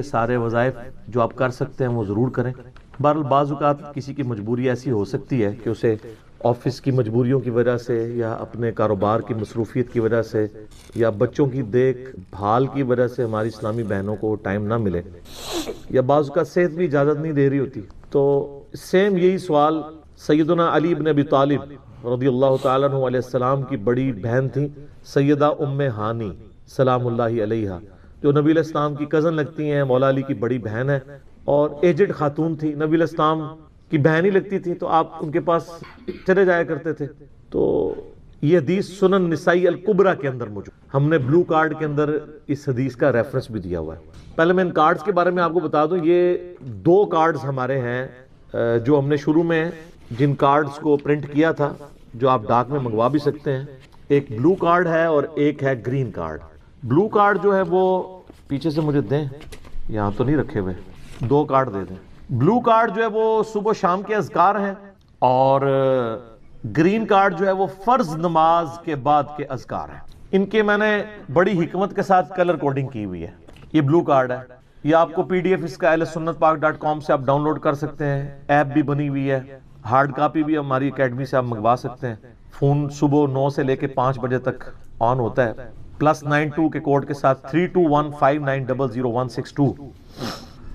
سارے وظائف جو آپ کر سکتے ہیں وہ ضرور کریں. بہرحال بعض اوقات کسی کی مجبوری ایسی ہو سکتی ہے کہ اسے آفس کی مجبوریوں کی وجہ سے یا اپنے کاروبار کی مصروفیت کی وجہ سے یا بچوں کی دیکھ بھال کی وجہ سے ہماری اسلامی بہنوں کو ٹائم نہ ملے یا بعض اوقات صحت بھی اجازت نہیں دے رہی ہوتی. تو سیم یہی سوال سیدنا علی بن ابی طالب رضی اللہ تعالیٰ عنہ علیہ السلام کی بڑی بہن تھی سیدہ ام ہانی سلام اللہ علیہا، جو نبی علیہ السلام کی کزن لگتی ہیں، مولا علی کی بڑی بہن ہے اور ایجڈ خاتون تھی، نبی علیہ السلام کی بہن ہی لگتی تھی، تو آپ ان کے پاس چلے جایا کرتے تھے. تو یہ حدیث سنن نسائی الکبریٰ کے اندر موجود، ہم نے بلو کارڈ کے اندر اس حدیث کا ریفرنس بھی دیا ہوا ہے. پہلے میں ان کارڈز کے بارے میں آپ کو بتا دوں، یہ 2 کارڈز ہمارے ہیں جو ہم نے شروع میں جن کارڈز کو پرنٹ کیا تھا، جو آپ ڈاک میں منگوا بھی سکتے ہیں. ایک بلو کارڈ ہے اور ایک ہے گرین کارڈ. بلو کارڈ جو ہے وہ پیچھے سے مجھے دیں، یہاں تو نہیں رکھے ہوئے، 2 کارڈ دے دیں. بلو کارڈ جو ہے وہ صبح و شام کے اذکار ہیں اور گرین کارڈ جو ہے وہ فرض نماز کے بعد کے اذکار ہیں. ان کے میں نے بڑی حکمت کے ساتھ کلر کوڈنگ کی ہوئی ہے. یہ بلو کارڈ ہے، یہ آپ کو PDF اس کا ahlsunnatpak.com سے آپ ڈاؤن لوڈ کر سکتے ہیں. ایپ بھی بنی ہوئی ہے، ہارڈ کاپی بھی ہماری اکیڈمی سے آپ منگوا سکتے ہیں. فون صبح 9 سے لے کے 5 بجے تک آن ہوتا ہے. +92 کے کوڈ کے ساتھ 32159000162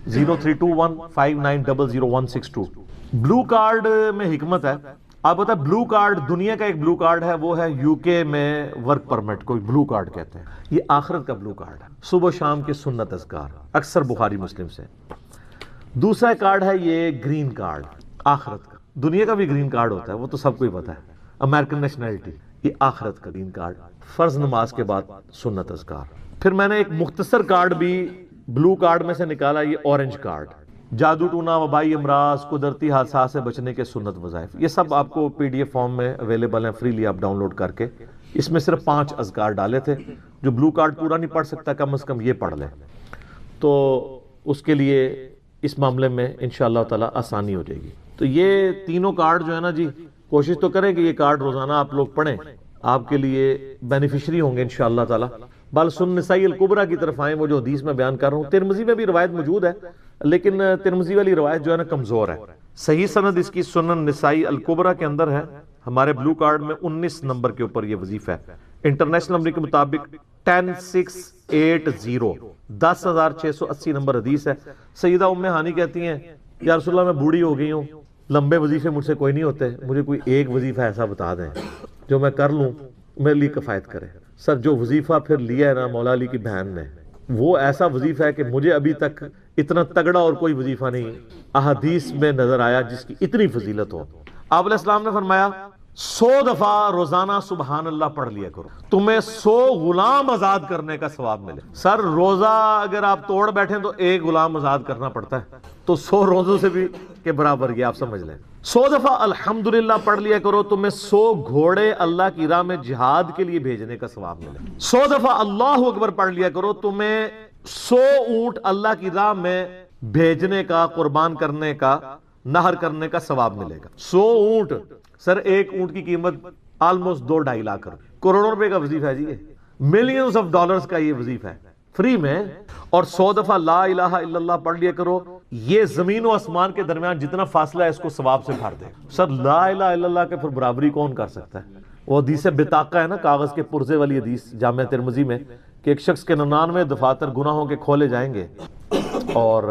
032159000162. بلو کارڈ میں حکمت ہے. آپ بتا، بلو کارڈ دنیا کا ایک بلو کارڈ ہے، وہ ہے UK میں ورک پرمٹ کو بلو کارڈ کہتے ہیں. یہ آخرت کا بلو کارڈ ہے، صبح و شام کے سنت اذکار، اکثر بخاری مسلم سے. دوسرا کارڈ ہے یہ گرین کارڈ، آخرت کا. دنیا کا بھی گرین کارڈ ہوتا ہے، وہ تو سب کو ہی پتا ہے، امریکن نیشنلٹی. یہ آخرت کا گرین کارڈ، فرض نماز کے بعد سنت اذکار. پھر میں نے ایک مختصر کارڈ بھی بلو کارڈ میں سے نکالا، یہ اورنج کارڈ، جادو ٹونا، وبائی امراض، قدرتی حادثات سے بچنے کے سنت وظائف. یہ سب آپ کو PDF فارم میں اویلیبل ہیں، فریلی آپ ڈاؤن لوڈ کر کے. اس میں صرف 5 اذکار ڈالے تھے. جو بلو کارڈ پورا نہیں پڑھ سکتا کم از کم یہ پڑھ لے، تو اس کے لیے اس معاملے میں انشاءاللہ تعالی آسانی ہو جائے گی. تو یہ تینوں کارڈ جو ہے نا جی، کوشش تو کریں کہ یہ کارڈ روزانہ آپ لوگ پڑھیں، آپ کے لیے بینیفیشری ہوں گے انشاءاللہ تعالی. بل سنن نسائی الکبریٰ کی طرف آئیں، وہ جو حدیث میں بیان کر رہا ہوں. ترمذی میں بھی روایت موجود ہے، لیکن ترمذی والی روایت جو ہے نا کمزور ہے. صحیح سند اس کی سنن نسائی الکبریٰ کے اندر ہے. ہمارے بلو کارڈ میں 19 نمبر کے اوپر یہ وظیفہ ہے. انٹرنیشنل نمبر کے مطابق 10680 10680 نمبر حدیث ہے. سیدہ ام ہانی کہتی ہیں یا رسول اللہ میں بوڑھی ہو گئی ہوں، لمبے وظیفے مجھ سے کوئی نہیں ہوتے، مجھے کوئی ایک وظیفہ ایسا بتا دیں جو میں کر لوں، میرے لیے کفایت کرے. سر جو وظیفہ پھر لیا ہے نا مولا علی کی بہن نے، وہ ایسا وظیفہ ہے کہ مجھے ابھی تک اتنا تگڑا اور کوئی وظیفہ نہیں احادیث میں نظر آیا جس کی اتنی فضیلت ہو. آپ علیہ السلام نے فرمایا 100 دفعہ روزانہ سبحان اللہ پڑھ لیا کرو، تمہیں 100 غلام آزاد کرنے کا ثواب ملے. سر روزہ اگر آپ توڑ بیٹھیں تو ایک غلام آزاد کرنا پڑتا ہے، تو 100 روزوں سے بھی کے برابر یہ آپ سمجھ لیں. 100 دفعہ الحمدللہ پڑھ لیا کرو، تمہیں 100 گھوڑے اللہ کی راہ میں جہاد کے لیے بھیجنے کا ثواب ملے. 100 دفعہ اللہ اکبر پڑھ لیا کرو، تمہیں 100 اونٹ اللہ کی راہ میں بھیجنے کا، قربان کرنے کا، نہر کرنے کا ثواب ملے گا. 100 اونٹ، سر ایک اونٹ کی قیمت آلموسٹ 2-2.5 لاکھ روپے، کروڑوں روپے کا وظیفہ ہے جی. یہ ملینز آف ڈالرز کا یہ وظیفہ ہے فری میں. اور 100 دفعہ لا الہ الا اللہ پڑھ لیا کرو، یہ زمین و آسمان کے درمیان جتنا فاصلہ ہے اس کو ثواب سے بھر دے. سر لا الہ الا اللہ کے پھر برابری کون کر سکتا ہے؟ وہ حدیث بطاقہ ہے نا، کاغذ کے پرزے والی حدیث جامع ترمذی میں، کہ ایک شخص کے 99 دفاتر گناہوں کے کھولے جائیں گے اور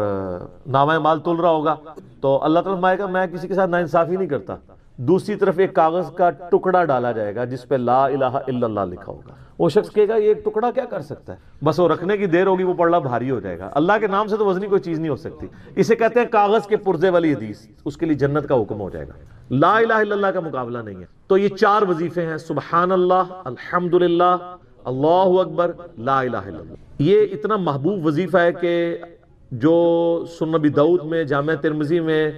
نامہ مال تل رہا ہوگا، تو اللہ تعالیٰ فرمائے گا میں کسی کے ساتھ ناانصافی نہیں کرتا. دوسری طرف ایک کاغذ کا ٹکڑا ڈالا جائے گا جس پہ لا الہ الا اللہ لکھا ہوگا. وہ شخص کہے گا یہ ایک ٹکڑا کیا کر سکتا ہے، بس وہ رکھنے کی دیر ہوگی، وہ پڑھنا بھاری ہو جائے گا. اللہ کے نام سے تو وزنی کوئی چیز نہیں ہو سکتی. اسے کہتے ہیں کاغذ کے پرزے والی حدیث. اس کے لیے جنت کا حکم ہو جائے گا. لا الہ الا اللہ کا مقابلہ نہیں ہے. تو یہ 4 وظیفے ہیں، سبحان اللہ، الحمدللہ، اللہ اکبر، لا الہ الا اللہ. یہ اتنا محبوب وظیفہ ہے کہ جو سنن نبی داؤد میں، جامع ترمذی میں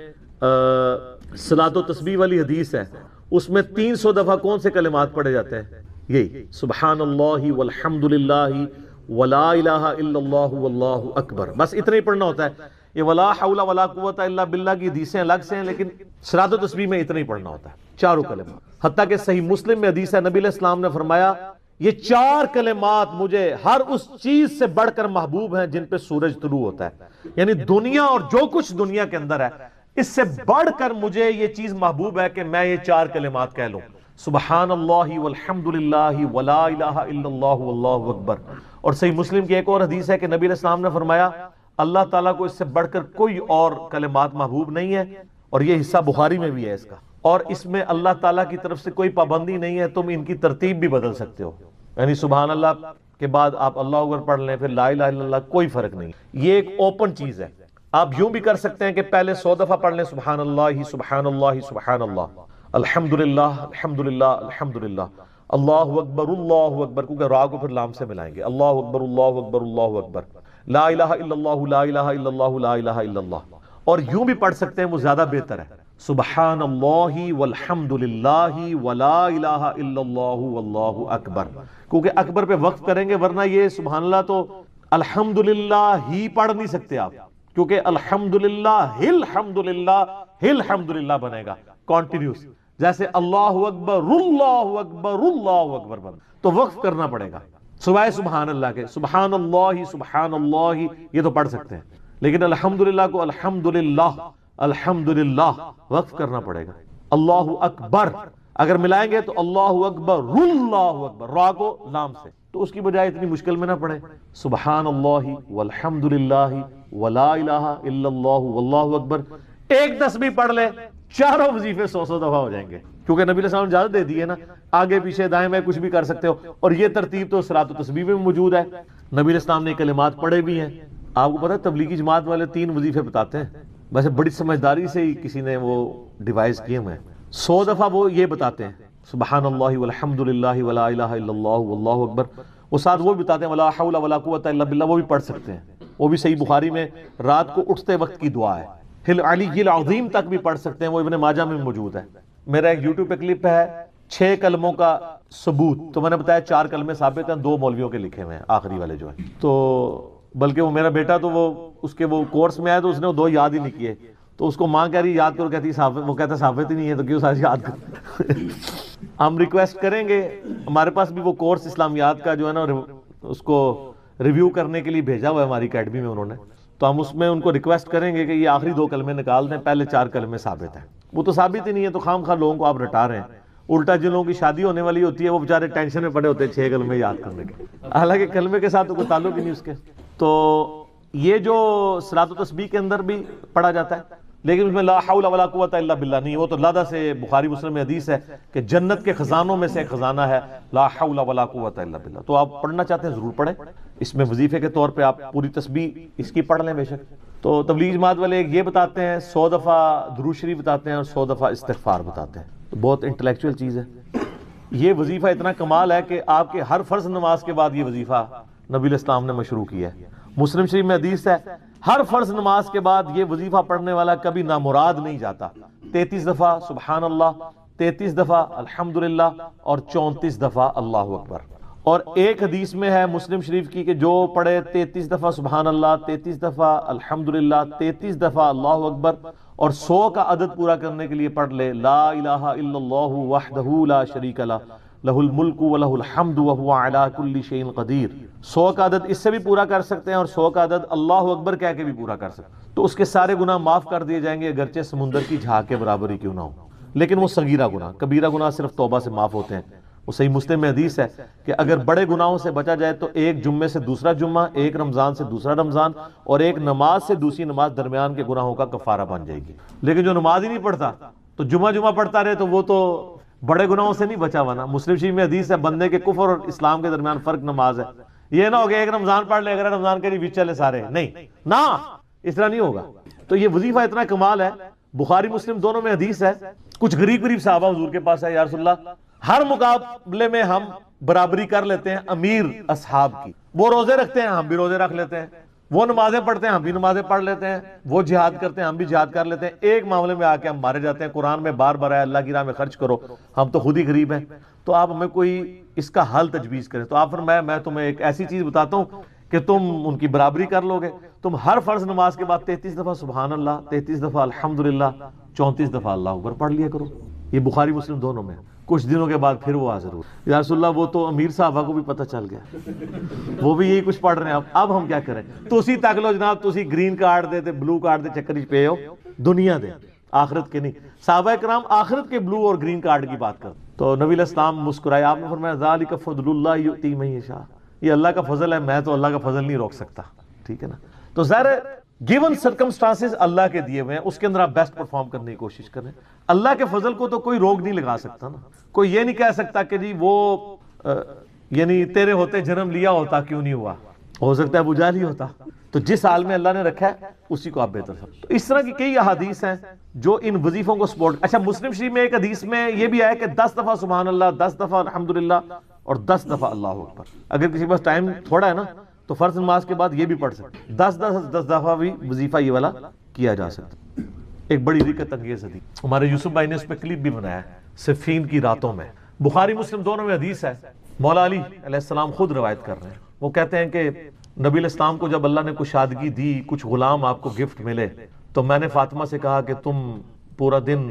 صلاۃ و تسبیح والی حدیث ہے، اس میں 300 دفعہ کون سے کلمات پڑھے جاتے ہیں؟ یہی سبحان اللہ والحمدللہ ولا الہ الا اللہ واللہ اکبر. بس اتنا ہی پڑھنا ہوتا ہے. یہ ولا حول ولا قوت الا باللہ کی حدیثیں الگ سے ہیں، لیکن صلاۃ و تسبیح میں اتنا ہی پڑھنا ہوتا ہے، 4 کلمات. حتیٰ کہ صحیح مسلم میں حدیث ہے، نبی علیہ السلام نے فرمایا یہ 4 کلمات مجھے ہر اس چیز سے بڑھ کر محبوب ہیں جن پہ سورج طلوع ہوتا ہے. یعنی دنیا اور جو کچھ دنیا کے اندر ہے اس سے بڑھ کر مجھے یہ چیز محبوب ہے کہ میں یہ 4 کلمات کہہ لوں, سبحان اللہ والحمد للہ ولا الہ الا اللہ واللہ اکبر. اور صحیح مسلم کی ایک اور حدیث ہے کہ نبی علیہ السلام نے فرمایا اللہ تعالیٰ کو اس سے بڑھ کر کوئی اور کلمات محبوب نہیں ہے, اور یہ حصہ بخاری میں بھی ہے اس کا, اور اس میں اللہ تعالیٰ کی طرف سے کوئی پابندی نہیں ہے, تم ان کی ترتیب بھی بدل سکتے ہو. یعنی سبحان اللہ کے بعد آپ اللہ اکبر پڑھ لیں, پھر لا الہ الا اللہ, کوئی فرق نہیں. یہ ایک اوپن چیز ہے. آپ یوں بھی کر سکتے ہیں کہ پہلے 100 دفعہ پڑھ لیں سبحان اللہ سبحان اللہ سبحان اللہ, الحمدللہ الحمدللہ الحمدللہ, اللہ اکبر, کیونکہ را کو پھر لام سے ملائیں گے, اللہ اکبر اللہ اکبر اللہ اکبر, لا الہ الا اللہ لا الہ الا اللہ لا الہ الا اللہ. اور یوں بھی پڑھ سکتے ہیں, وہ زیادہ بہتر ہے, سبحان اللہ والحمد للہ ولا الہ الا اللہ واللہ اکبر, کیونکہ اکبر پہ وقف کریں گے, ورنہ یہ سبحان اللہ تو الحمدللہ ہی پڑھ نہیں سکتے آپ, کیونکہ الحمدللہ الحمدللہ بنے گا کانٹینیوس, جیسے اللہ اکبر اللہ اکبر اللہ اکبر بن, تو وقف کرنا پڑے گا. سوائے سبحان اللہ کے, سبحان اللہ یہ تو پڑھ سکتے ہیں, لیکن الحمدللہ کو الحمدللہ وقف کرنا پڑے گا. اللہ اکبر اگر ملائیں گے تو اللہ اکبر اللہ اکبر, را کو لام سے, تو اس کی بجائے اتنی مشکل میں نہ پڑھیں, سبحان اللہ والحمدللہ ولا الہ الا اللہ واللہ اکبر. ایک تسبیح پڑھ لے, چاروں وظیفے 100 دفعہ ہو جائیں گے, کیونکہ نبی علیہ السلام نے اجازت دے دی ہے نا, آگے پیچھے دائیں بائیں کچھ بھی کر سکتے ہو. اور یہ ترتیب تو صلاۃ و تسبیح میں موجود ہے, نبی علیہ السلام نے کلمات پڑھے بھی ہیں. آپ کو پتہ ہے تبلیغی جماعت والے 3 وظیفے بتاتے ہیں, ویسے بڑی سمجھداری سے ہی کسی نے وہ ڈیوائز کیے ہوئے ہیں. 100 دفعہ وہ یہ بتاتے ہیں سبحان اللہ والحمد للہ ولا الہ الا اللہ واللہ اکبر, وہ ساتھ وہ بھی بتاتے ہیں ولا حول ولا قوت الا باللہ, وہ بھی پڑھ سکتے ہیں, وہ بھی صحیح بخاری میں رات کو اٹھتے وقت کی دعا ہے. ہل علی العظیم تک بھی پڑھ سکتے ہیں, وہ ابن ماجہ میں موجود ہے. میرا ایک یوٹیوب پہ کلپ ہے 6 کلموں کا ثبوت, تو میں نے بتایا 4 کلمے ثابت ہیں, 2 مولویوں کے لکھے ہوئے ہیں, آخری والے جو ہیں. تو بلکہ وہ میرا بیٹا تو وہ کورس میں آیا تو اس نے وہ 2 یاد ہی نہیں کیے, تو اس کو ماں کہہ رہی یاد کرو, کہتی ثابت, وہ کہتا ثابت ہی نہیں ہے تو کیوں سارے یاد کرو. ہم ریکویسٹ کریں گے, ہمارے پاس بھی وہ کورس اسلامیات کا جو ہے نا اس کو ریویو کرنے کے لیے بھیجا ہوا ہے ہماری اکیڈمی میں انہوں نے, تو ہم اس میں ان کو ریکویسٹ کریں گے کہ یہ آخری 2 کلمے نکال دیں, پہلے 4 کلمے ثابت ہیں. وہ تو ثابت ہی نہیں ہے, تو خام خواہ لوگوں کو آپ رٹا رہے ہیں. الٹا جن لوگوں کی شادی ہونے والی ہوتی ہے وہ بیچارے ٹینشن میں پڑے ہوتے ہیں 6 کلمے یاد کرنے کے, حالانکہ کلمے کے ساتھ تو کوئی تعلق ہی نہیں اس کے. تو یہ جو صلاۃ و تسبیح کے اندر بھی پڑھا جاتا ہے, لیکن اس میں لا حول ولا قوت الا باللہ نہیں, وہ تو لادہ سے بخاری مسلم میں حدیث ہے کہ جنت کے خزانوں میں سے ایک خزانہ ہے لا حول ولا قوت الا باللہ. تو آپ پڑھنا چاہتے ہیں ضرور پڑھیں, اس میں وظیفے کے طور پہ آپ پوری تسبیح اس کی پڑھ لیں بے شک. تو تبلیغ جماعت والے یہ بتاتے ہیں 100 دفعہ درود شریف بتاتے ہیں اور 100 دفعہ استغفار بتاتے ہیں, تو بہت انٹلیکچوئل چیز ہے. یہ وظیفہ اتنا کمال ہے کہ آپ کے ہر فرض نماز کے بعد یہ وظیفہ نبی علیہ السلام نے مشروع کیا ہے. مسلم شریف میں حدیث ہے ہر فرض نماز کے بعد یہ وظیفہ پڑھنے والا کبھی نامراد نہیں جاتا. 33 دفعہ سبحان اللہ, 33 دفعہ الحمدللہ, اور 34 دفعہ اللہ اکبر. اور ایک حدیث میں ہے مسلم شریف کی کہ جو پڑھے 33 دفعہ سبحان اللہ, 33 دفعہ الحمدللہ, 33 دفعہ اللہ اکبر, اور 100 کا عدد پورا کرنے کے لیے پڑھ لے لا الہ الا اللہ وحدہ لا شریک لہ لہ الملک ولہ الحمد وہو علی کل شیء قدیر. 100 کا عدد اس سے بھی پورا کر سکتے ہیں, اور 100 کا عدد اللہ اکبر کہہ کے بھی پورا کر سکتے ہیں, تو اس کے سارے گناہ معاف کر دیے جائیں گے, اگرچہ سمندر کی جھاگ کے برابر ہی کیوں نہ ہو. لیکن وہ صغیرہ گناہ, کبیرہ گناہ صرف توبہ سے معاف ہوتے ہیں. وہ صحیح مسلم میں حدیث ہے کہ اگر بڑے گناہوں سے بچا جائے تو ایک جمعے سے دوسرا جمعہ, ایک رمضان سے دوسرا رمضان, اور ایک نماز سے دوسری نماز درمیان کے گناہوں کا کفارہ بن جائے گی. لیکن جو نماز ہی نہیں پڑھتا تو جمعہ پڑھتا رہے تو وہ تو بڑے گناہوں سے نہیں بچا ہوا نا. مسلم شریف میں حدیث ہے بندے کے کفر اور اسلام کے درمیان فرق نماز ہے. یہ نہ ہو کہ ایک رمضان پڑھ لے, اگر رمضان کے لیے بیچ چلے سارے, نہیں نا, اس طرح نہیں ہوگا. تو یہ وظیفہ اتنا کمال ہے, بخاری مسلم دونوں میں حدیث ہے. کچھ غریب صحابہ حضور کے پاس ہے, یا رسول اللہ ہر مقابلے میں ہم برابری کر لیتے ہیں امیر اصحاب کی, وہ روزے رکھتے ہیں ہم بھی روزے رکھ لیتے ہیں, وہ نمازیں پڑھتے ہیں ہم بھی نمازیں پڑھ لیتے ہیں, وہ جہاد کرتے ہیں ہم بھی جہاد کر لیتے ہیں, ایک معاملے میں آ کے ہم مارے جاتے ہیں. قرآن میں بار بار ہے اللہ کی راہ میں خرچ کرو, ہم تو خود ہی غریب ہیں, تو آپ ہمیں کوئی اس کا حل تجویز کریں. تو آپ فرمایا میں تمہیں ایک ایسی چیز بتاتا ہوں کہ تم ان کی برابری کر لو گے. تم ہر فرض نماز کے بعد 33 دفعہ سبحان اللہ, 33 دفعہ الحمدللہ, 34 دفعہ اللہ اکبر پڑھ لیا کرو. یہ بخاری مسلم دونوں میں. کچھ دنوں کے بعد پھر وہ حاضر ہوئے. یا رسول اللہ وہ تو امیر صاحبہ کو بھی پتہ چل گیا, وہ بھی یہی کچھ پڑھ رہے ہیں, اب ہم کیا کریں؟ تسی تک لو جناب, تسی گرین کارڈ دے تے بلو کارڈ دے چکر پہ ہو, دنیا دے آخرت کے نہیں. صحابہ کرام آخرت کے بلو اور گرین کارڈ کی بات کر. تو نبی علیہ السلام مسکرائے, آپ نے فرمایا ذالک فضل اللہ یؤتی من یشاء, یہ اللہ کا فضل ہے, میں تو اللہ کا فضل نہیں روک سکتا. ٹھیک ہے نا. تو ظاہر ہے گیون سرکمسٹانسز اللہ کے دیے ہوئے ہیں, اس کے اندر آپ بیسٹ پرفارم کرنے کی کوشش کریں. اللہ کے فضل کو تو کوئی روک نہیں لگا سکتا نا. کوئی یہ نہیں کہہ سکتا کہ جی وہ یعنی تیرے ہوتے جنم لیا ہوتا کیوں نہیں ہوا, ہو سکتا ہے ابو جہل ہی ہوتا. تو جس حال میں اللہ نے رکھا ہے اسی کو آپ بہتر سمجھیں. تو اس طرح کی کئی احادیث ہیں جو ان وظیفوں کو سپورٹ. اچھا, مسلم شریف میں ایک حدیث میں یہ بھی آیا کہ 10 دفعہ سبحان اللہ, 10 دفعہ الحمدللہ اور 10 دفعہ اللہ اکبر. اگر کسی کے پاس ٹائم تھوڑا ہے نا تو فرض نماز کے بعد یہ بھی پڑھ سکتے, 10 دفعہ بھی وظیفہ یہ والا کیا جا سکتا. ایک بڑی رکت انگیز حدیث ہمارے یوسف بھائی نے اس پہ کلپ بھی بنایا ہے, صفین کی راتوں میں. بخاری مسلم دونوں میں حدیث ہے. مولا علی علیہ السلام خود روایت کر رہے ہیں. وہ کہتے ہیں کہ نبی علیہ السلام کو جب اللہ نے کشادگی دی, کچھ غلام آپ کو گفٹ ملے, تو میں نے فاطمہ سے کہا کہ تم پورا دن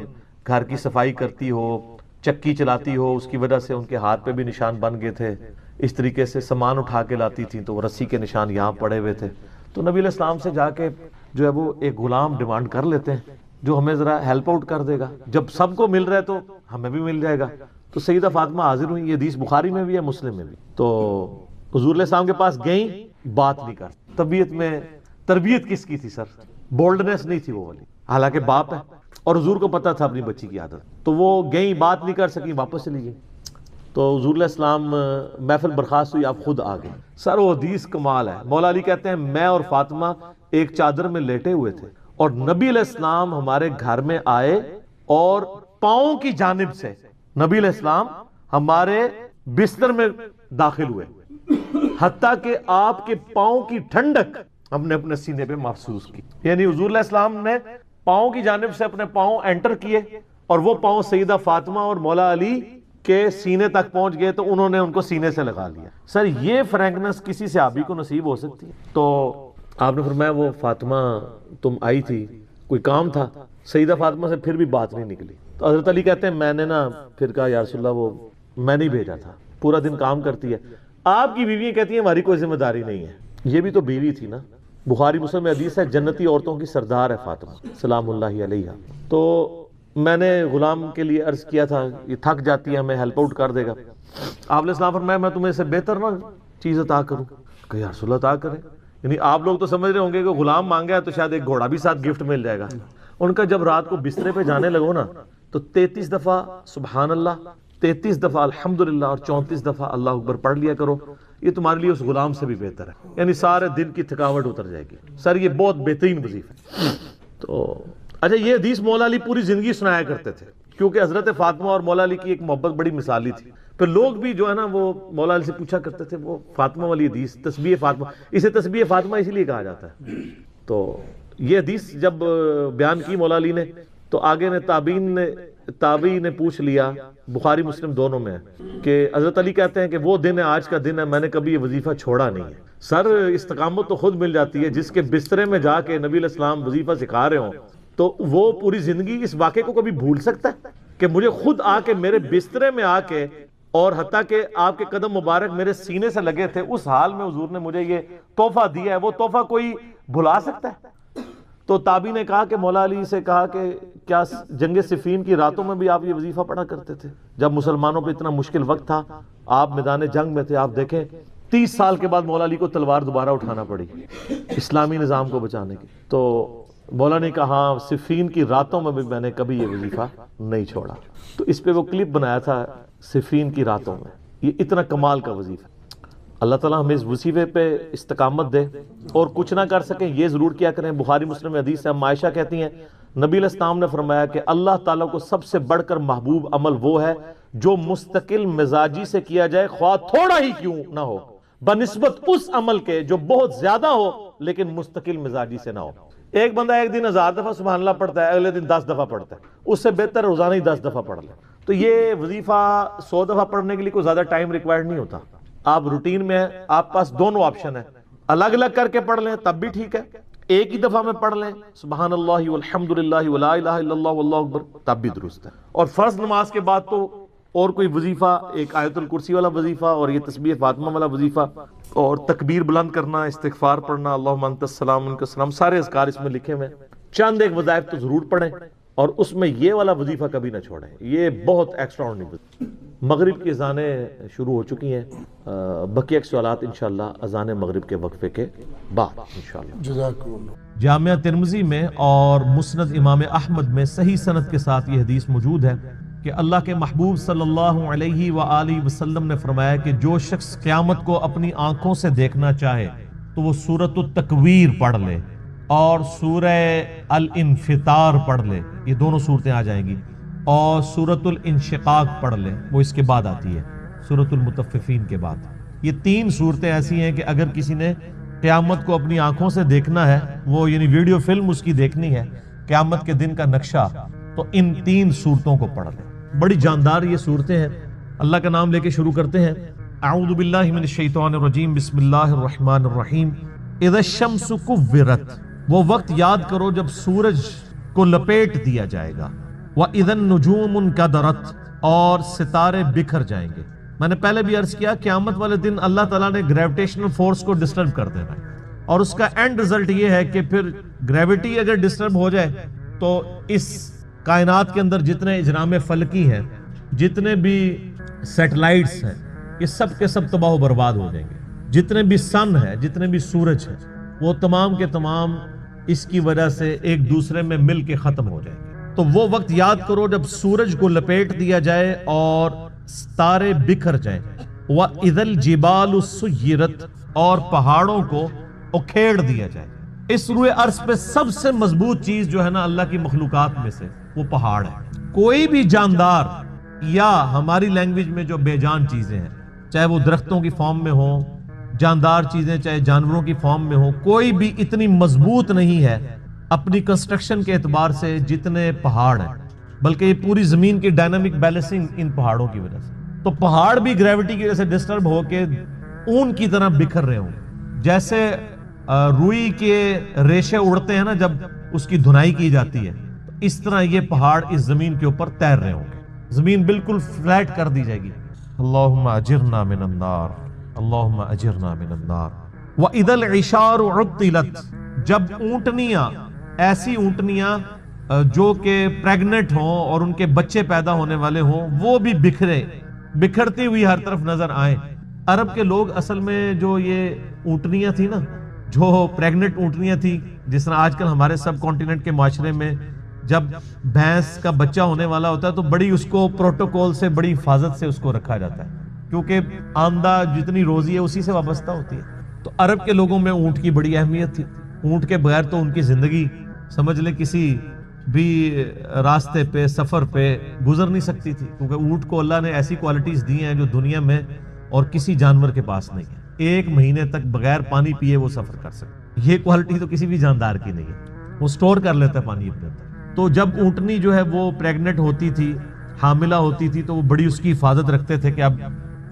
گھر کی صفائی کرتی ہو, چکی چلاتی ہو, اس کی وجہ سے ان کے ہاتھ پہ بھی نشان بن گئے تھے. اس طریقے سے سامان اٹھا کے لاتی تھیں تو وہ رسی کے نشان یہاں پڑے ہوئے تھے. تو نبی علیہ السلام سے جا کے جو ہے وہ ایک غلام ڈیمانڈ کر لیتے ہیں جو ہمیں ذرا ہیلپ آؤٹ کر دے گا, جب سب کو مل رہا ہے تو ہمیں بھی مل جائے گا. تو سیدہ فاطمہ حاضر ہوئی. یہ حدیث بخاری میں بھی ہے, مسلم میں بھی. تو حضور علیہ السلام کے پاس گئیں, بات نہیں کر. طبیعت میں تربیت کس کی تھی سر؟ بولڈنس نہیں تھی وہ والی, حالانکہ باپ ہے اور حضور کو پتا تھا اپنی بچی کی عادت. تو وہ گئیں, بات نہیں کر سکی, واپس چلی گئی. تو حضور علیہ السلام محفل برخاست ہوئی, آپ خود آ گئے. سر وہ حدیث کمال ہے. مولا علی کہتے ہیں میں اور فاطمہ ایک چادر میں لیٹے ہوئے تھے اور نبی علیہ السلام ہمارے گھر میں آئے اور پاؤں کی جانب سے نبی علیہ السلام ہمارے بستر میں داخل ہوئے, حتیٰ کہ آپ کے پاؤں کی ٹھنڈک ہم نے اپنے سینے پہ محسوس کی. یعنی حضور علیہ السلام نے پاؤں کی جانب سے اپنے پاؤں انٹر کیے اور وہ پاؤں سیدہ فاطمہ اور مولا علی کے سینے تک پہنچ گئے, تو انہوں نے ان کو سینے سے لگا لیا. سر یہ فرینکنس کسی صحابی کو نصیب ہو سکتی ہے؟ تو آپ نے فرمایا وہ فاطمہ تم آئی تھی, کوئی کام تھا؟ سیدہ فاطمہ سے پھر بھی بات نہیں نکلی. تو حضرت علی کہتے ہیں میں نے نا پھر کہا یا رسول اللہ وہ میں نہیں بھیجا تھا, پورا دن کام کرتی ہے. آپ کی بیویاں کہتی ہیں ہماری کوئی ذمہ داری نہیں ہے. یہ بھی تو بیوی تھی نا. بخاری مسلم میں حدیث ہے جنتی عورتوں کی سردار ہے فاطمہ سلام اللہ علیہا. تو میں نے غلام کے لیے عرض کیا تھا یہ تھک جاتی ہے, ہمیں ہیلپ آؤٹ کر دے گا. آپ علیہ السلام فرمایا میں تمہیں سے بہتر نہ چیز عطا کروں؟ کہ یا رسول اللہ عطا کریں. یعنی آپ لوگ تو سمجھ رہے ہوں گے کہ غلام مانگا ہے تو شاید ایک گھوڑا بھی ساتھ گفٹ مل جائے گا. ان کا جب رات کو بسترے پہ جانے لگو نا تو 33 دفعہ سبحان اللہ, 33 دفعہ الحمدللہ اور 34 دفعہ اللہ اکبر پڑھ لیا کرو. یہ تمہارے لیے اس غلام سے بھی بہتر ہے. یعنی سارے دن کی تھکاوٹ اتر جائے گی. سر یہ بہت بہترین وظیفہ ہے. تو اچھا, یہ حدیث مولا علی پوری زندگی سنایا کرتے تھے کیونکہ حضرت فاطمہ اور مولا علی کی ایک محبت بڑی مثالی تھی. پھر لوگ بھی جو ہے نا وہ مولا علی سے پوچھا کرتے تھے وہ فاطمہ والی حدیث, تسبیح فاطمہ, اسے تسبیح فاطمہ اسی لیے کہا جاتا ہے. تو یہ حدیث جب بیان کی مولا علی نے تو آگے نے تابعین نے پوچھ لیا, بخاری مسلم دونوں میں ہے, کہ حضرت علی کہتے ہیں کہ وہ دن ہے آج کا دن ہے, میں نے کبھی یہ وظیفہ چھوڑا نہیں ہے. سر استقامت تو خود مل جاتی ہے. جس کے بسترے میں جا کے نبی علیہ السلام وظیفہ سکھا رہے ہوں تو وہ پوری زندگی اس واقعے کو کبھی بھول سکتا ہے کہ مجھے خود آ کے میرے بسترے میں آ کے, اور حتیٰ کہ آپ کے قدم مبارک میرے سینے سے لگے تھے, اس حال میں حضور نے مجھے یہ تحفہ دیا ہے, وہ تحفہ کوئی بھلا سکتا ہے؟ تو تابعی نے کہا کہ مولا علی سے کہا کہ کیا جنگ صفین کی راتوں میں بھی آپ یہ وظیفہ پڑھا کرتے تھے جب مسلمانوں پہ اتنا مشکل وقت تھا, آپ میدان جنگ میں تھے. آپ دیکھیں 30 سال کے بعد مولا علی کو تلوار دوبارہ اٹھانا پڑی اسلامی نظام کو بچانے کی. تو مولا نے کہا ہاں صفین کی راتوں میں بھی میں نے کبھی یہ وظیفہ نہیں چھوڑا. تو اس پہ وہ کلپ بنایا تھا صفین کی راتوں میں. یہ اتنا کمال کا وظیفہ. اللہ تعالیٰ ہمیں اس وظیفے پہ استقامت دے, اور کچھ نہ کر سکیں یہ ضرور کیا کریں. بخاری مسلم میں حدیث ہے, عائشہ کہتی ہیں نبی علیہ السلام نے فرمایا کہ اللہ تعالیٰ کو سب سے بڑھ کر محبوب عمل وہ ہے جو مستقل مزاجی سے کیا جائے, خواہ تھوڑا ہی کیوں نہ ہو, بنسبت اس عمل کے جو بہت زیادہ ہو لیکن مستقل مزاجی سے نہ ہو. ایک بندہ ایک دن 1000 دفعہ سبحان اللہ پڑھتا ہے, اگلے دن 10 دفعہ پڑھتا ہے, اس سے بہتر روزانہ ہی 10 دفعہ پڑھ لے. تو یہ وظیفہ 100 دفعہ پڑھنے کے لیے کوئی زیادہ ٹائم ریکوائرڈ نہیں ہوتا. آپ روٹین میں ہیں, آپ پاس دونوں آپشن ہیں, الگ الگ کر کے پڑھ لیں تب بھی ٹھیک ہے, ایک ہی دفعہ میں پڑھ لیں سبحان اللہ والحمدللہ ولا الہ الا اللہ واللہ اکبر تب بھی درست ہے. اور فرض نماز کے بعد تو اور کوئی وظیفہ، ایک آیت الکرسی والا وظیفہ اور یہ تسبیح فاطمہ والا وظیفہ اور تکبیر بلند کرنا، استغفار پڑھنا، اللہم انت السلام منک السلام، سارے اذکار اس میں لکھے ہوئے ہیں. چند ایک وظائف تو ضرور پڑھیں اور اس میں یہ والا وظیفہ کبھی نہ چھوڑیں، یہ بہت ایکسٹرا آرڈنری. مغرب کی اذانیں شروع ہو چکی ہیں، بقیہ صلوات انشاءاللہ اذان مغرب کے وقفے کے بعد انشاءاللہ. جزاکم اللہ. جامعہ ترمذی میں اور مسند امام احمد میں صحیح سند کے ساتھ یہ حدیث موجود ہے کہ اللہ کے محبوب صلی اللہ علیہ وآلہ وسلم نے فرمایا کہ جو شخص قیامت کو اپنی آنکھوں سے دیکھنا چاہے تو وہ سورۃ التکویر پڑھ لے اور سورہ الانفطار پڑھ لے، یہ دونوں صورتیں آ جائیں گی، اور سورۃ الانشقاق پڑھ لے، وہ اس کے بعد آتی ہے سورۃ المطففین کے بعد. یہ تین صورتیں ایسی ہیں کہ اگر کسی نے قیامت کو اپنی آنکھوں سے دیکھنا ہے، وہ یعنی ویڈیو فلم اس کی دیکھنی ہے قیامت کے دن کا نقشہ، تو ان تین صورتوں کو پڑھ لیں. بڑی جاندار یہ صورتیں ہیں. اللہ کا نام لے کے شروع کرتے ہیں. اعوذ باللہ من الشیطان الرجیم، بسم اللہ الرحمن الرحیم. اذا الشمس کورت، وہ وقت یاد کرو جب سورج کو لپیٹ دیا جائے گا. وَإِذَا النُّجُومُ انْكَدَرَتْ، اور ستارے بکھر جائیں گے. میں نے پہلے بھی عرض کیا قیامت والے دن اللہ تعالیٰ نے گریویٹیشنل فورس کو ڈسٹرب کر دینا ہے، اور اس کا اینڈ رزلٹ یہ ہے کہ پھر گریویٹی اگر ڈسٹرب ہو جائے تو اس کائنات کے اندر جتنے اجرام فلکی ہیں، جتنے بھی سیٹلائٹس ہیں، یہ سب کے سب تباہ و برباد ہو جائیں گے. جتنے بھی سن ہے، جتنے بھی سورج ہیں، وہ تمام کے تمام اس کی وجہ سے ایک دوسرے میں مل کے ختم ہو جائیں گے. تو وہ وقت یاد کرو جب سورج کو لپیٹ دیا جائے اور ستارے بکھر جائیں. وَإِذَا الْجِبَالُ سُيِّرَتْ، اور پہاڑوں کو اکھیڑ دیا جائے. اس روئے عرض پہ سب سے مضبوط چیز جو ہے نا اللہ کی مخلوقات میں سے، وہ پہاڑ ہے. کوئی بھی جاندار یا ہماری لینگویج میں جو بے جان چیزیں ہیں، چاہے وہ درختوں کی فارم میں ہوں، جاندار چیزیں چاہے جانوروں کی فارم میں ہوں، کوئی بھی اتنی مضبوط نہیں ہے اپنی کنسٹرکشن کے اعتبار سے جتنے پہاڑ ہیں. بلکہ یہ پوری زمین کی ڈائنامک بیلنسنگ ان پہاڑوں کی وجہ سے. تو پہاڑ بھی گریوٹی کی وجہ سے ڈسٹرب ہو کے اون کی طرح بکھر رہے ہوں. جیسے روئی کے ریشے اڑتے ہیں نا جب اس کی دھنائی کی جاتی ہے، اس طرح یہ پہاڑ اس زمین کے اوپر تیر رہے ہوں گے. زمین بالکل فلیٹ کر دی جائے گی. اللہم اجرنا من النار، اللہم اجرنا من النار. وَإِذَا الْعِشَارُ عُطِّلَتْ، جب اونٹنیاں، ایسی اونٹنیاں جو کہ پریگننٹ ہوں اور ان کے بچے پیدا ہونے والے ہوں، وہ بھی بکھرتی ہوئی ہر طرف نظر آئیں. عرب کے لوگ اصل میں جو یہ اونٹنیاں تھی نا، جو پریگننٹ اونٹنیاں تھی، جس طرح آج کل ہمارے سب کانٹیننٹ کے معاشرے میں جب بھینس کا بچہ ہونے والا ہوتا ہے تو بڑی اس کو پروٹوکول سے، بڑی حفاظت سے اس کو رکھا جاتا ہے، کیونکہ آمدہ جتنی روزی ہے اسی سے وابستہ ہوتی ہے. تو عرب کے لوگوں میں اونٹ کی بڑی اہمیت تھی. اونٹ کے بغیر تو ان کی زندگی سمجھ لے کسی بھی راستے پہ، سفر پہ گزر نہیں سکتی تھی، کیونکہ اونٹ کو اللہ نے ایسی کوالٹیز دی ہیں جو دنیا میں اور کسی جانور کے پاس نہیں ہے. 1 مہینے تک بغیر پانی پیے وہ سفر کر سکتے. یہ کوالٹی تو کسی بھی جاندار کی نہیں ہے، وہ سٹور کر لیتا ہے پانی اپنے اندر. تو جب اونٹنی جو ہے وہ پریگننٹ ہوتی تھی، حاملہ ہوتی تھی، تو وہ بڑی اس کی حفاظت رکھتے تھے کہ اب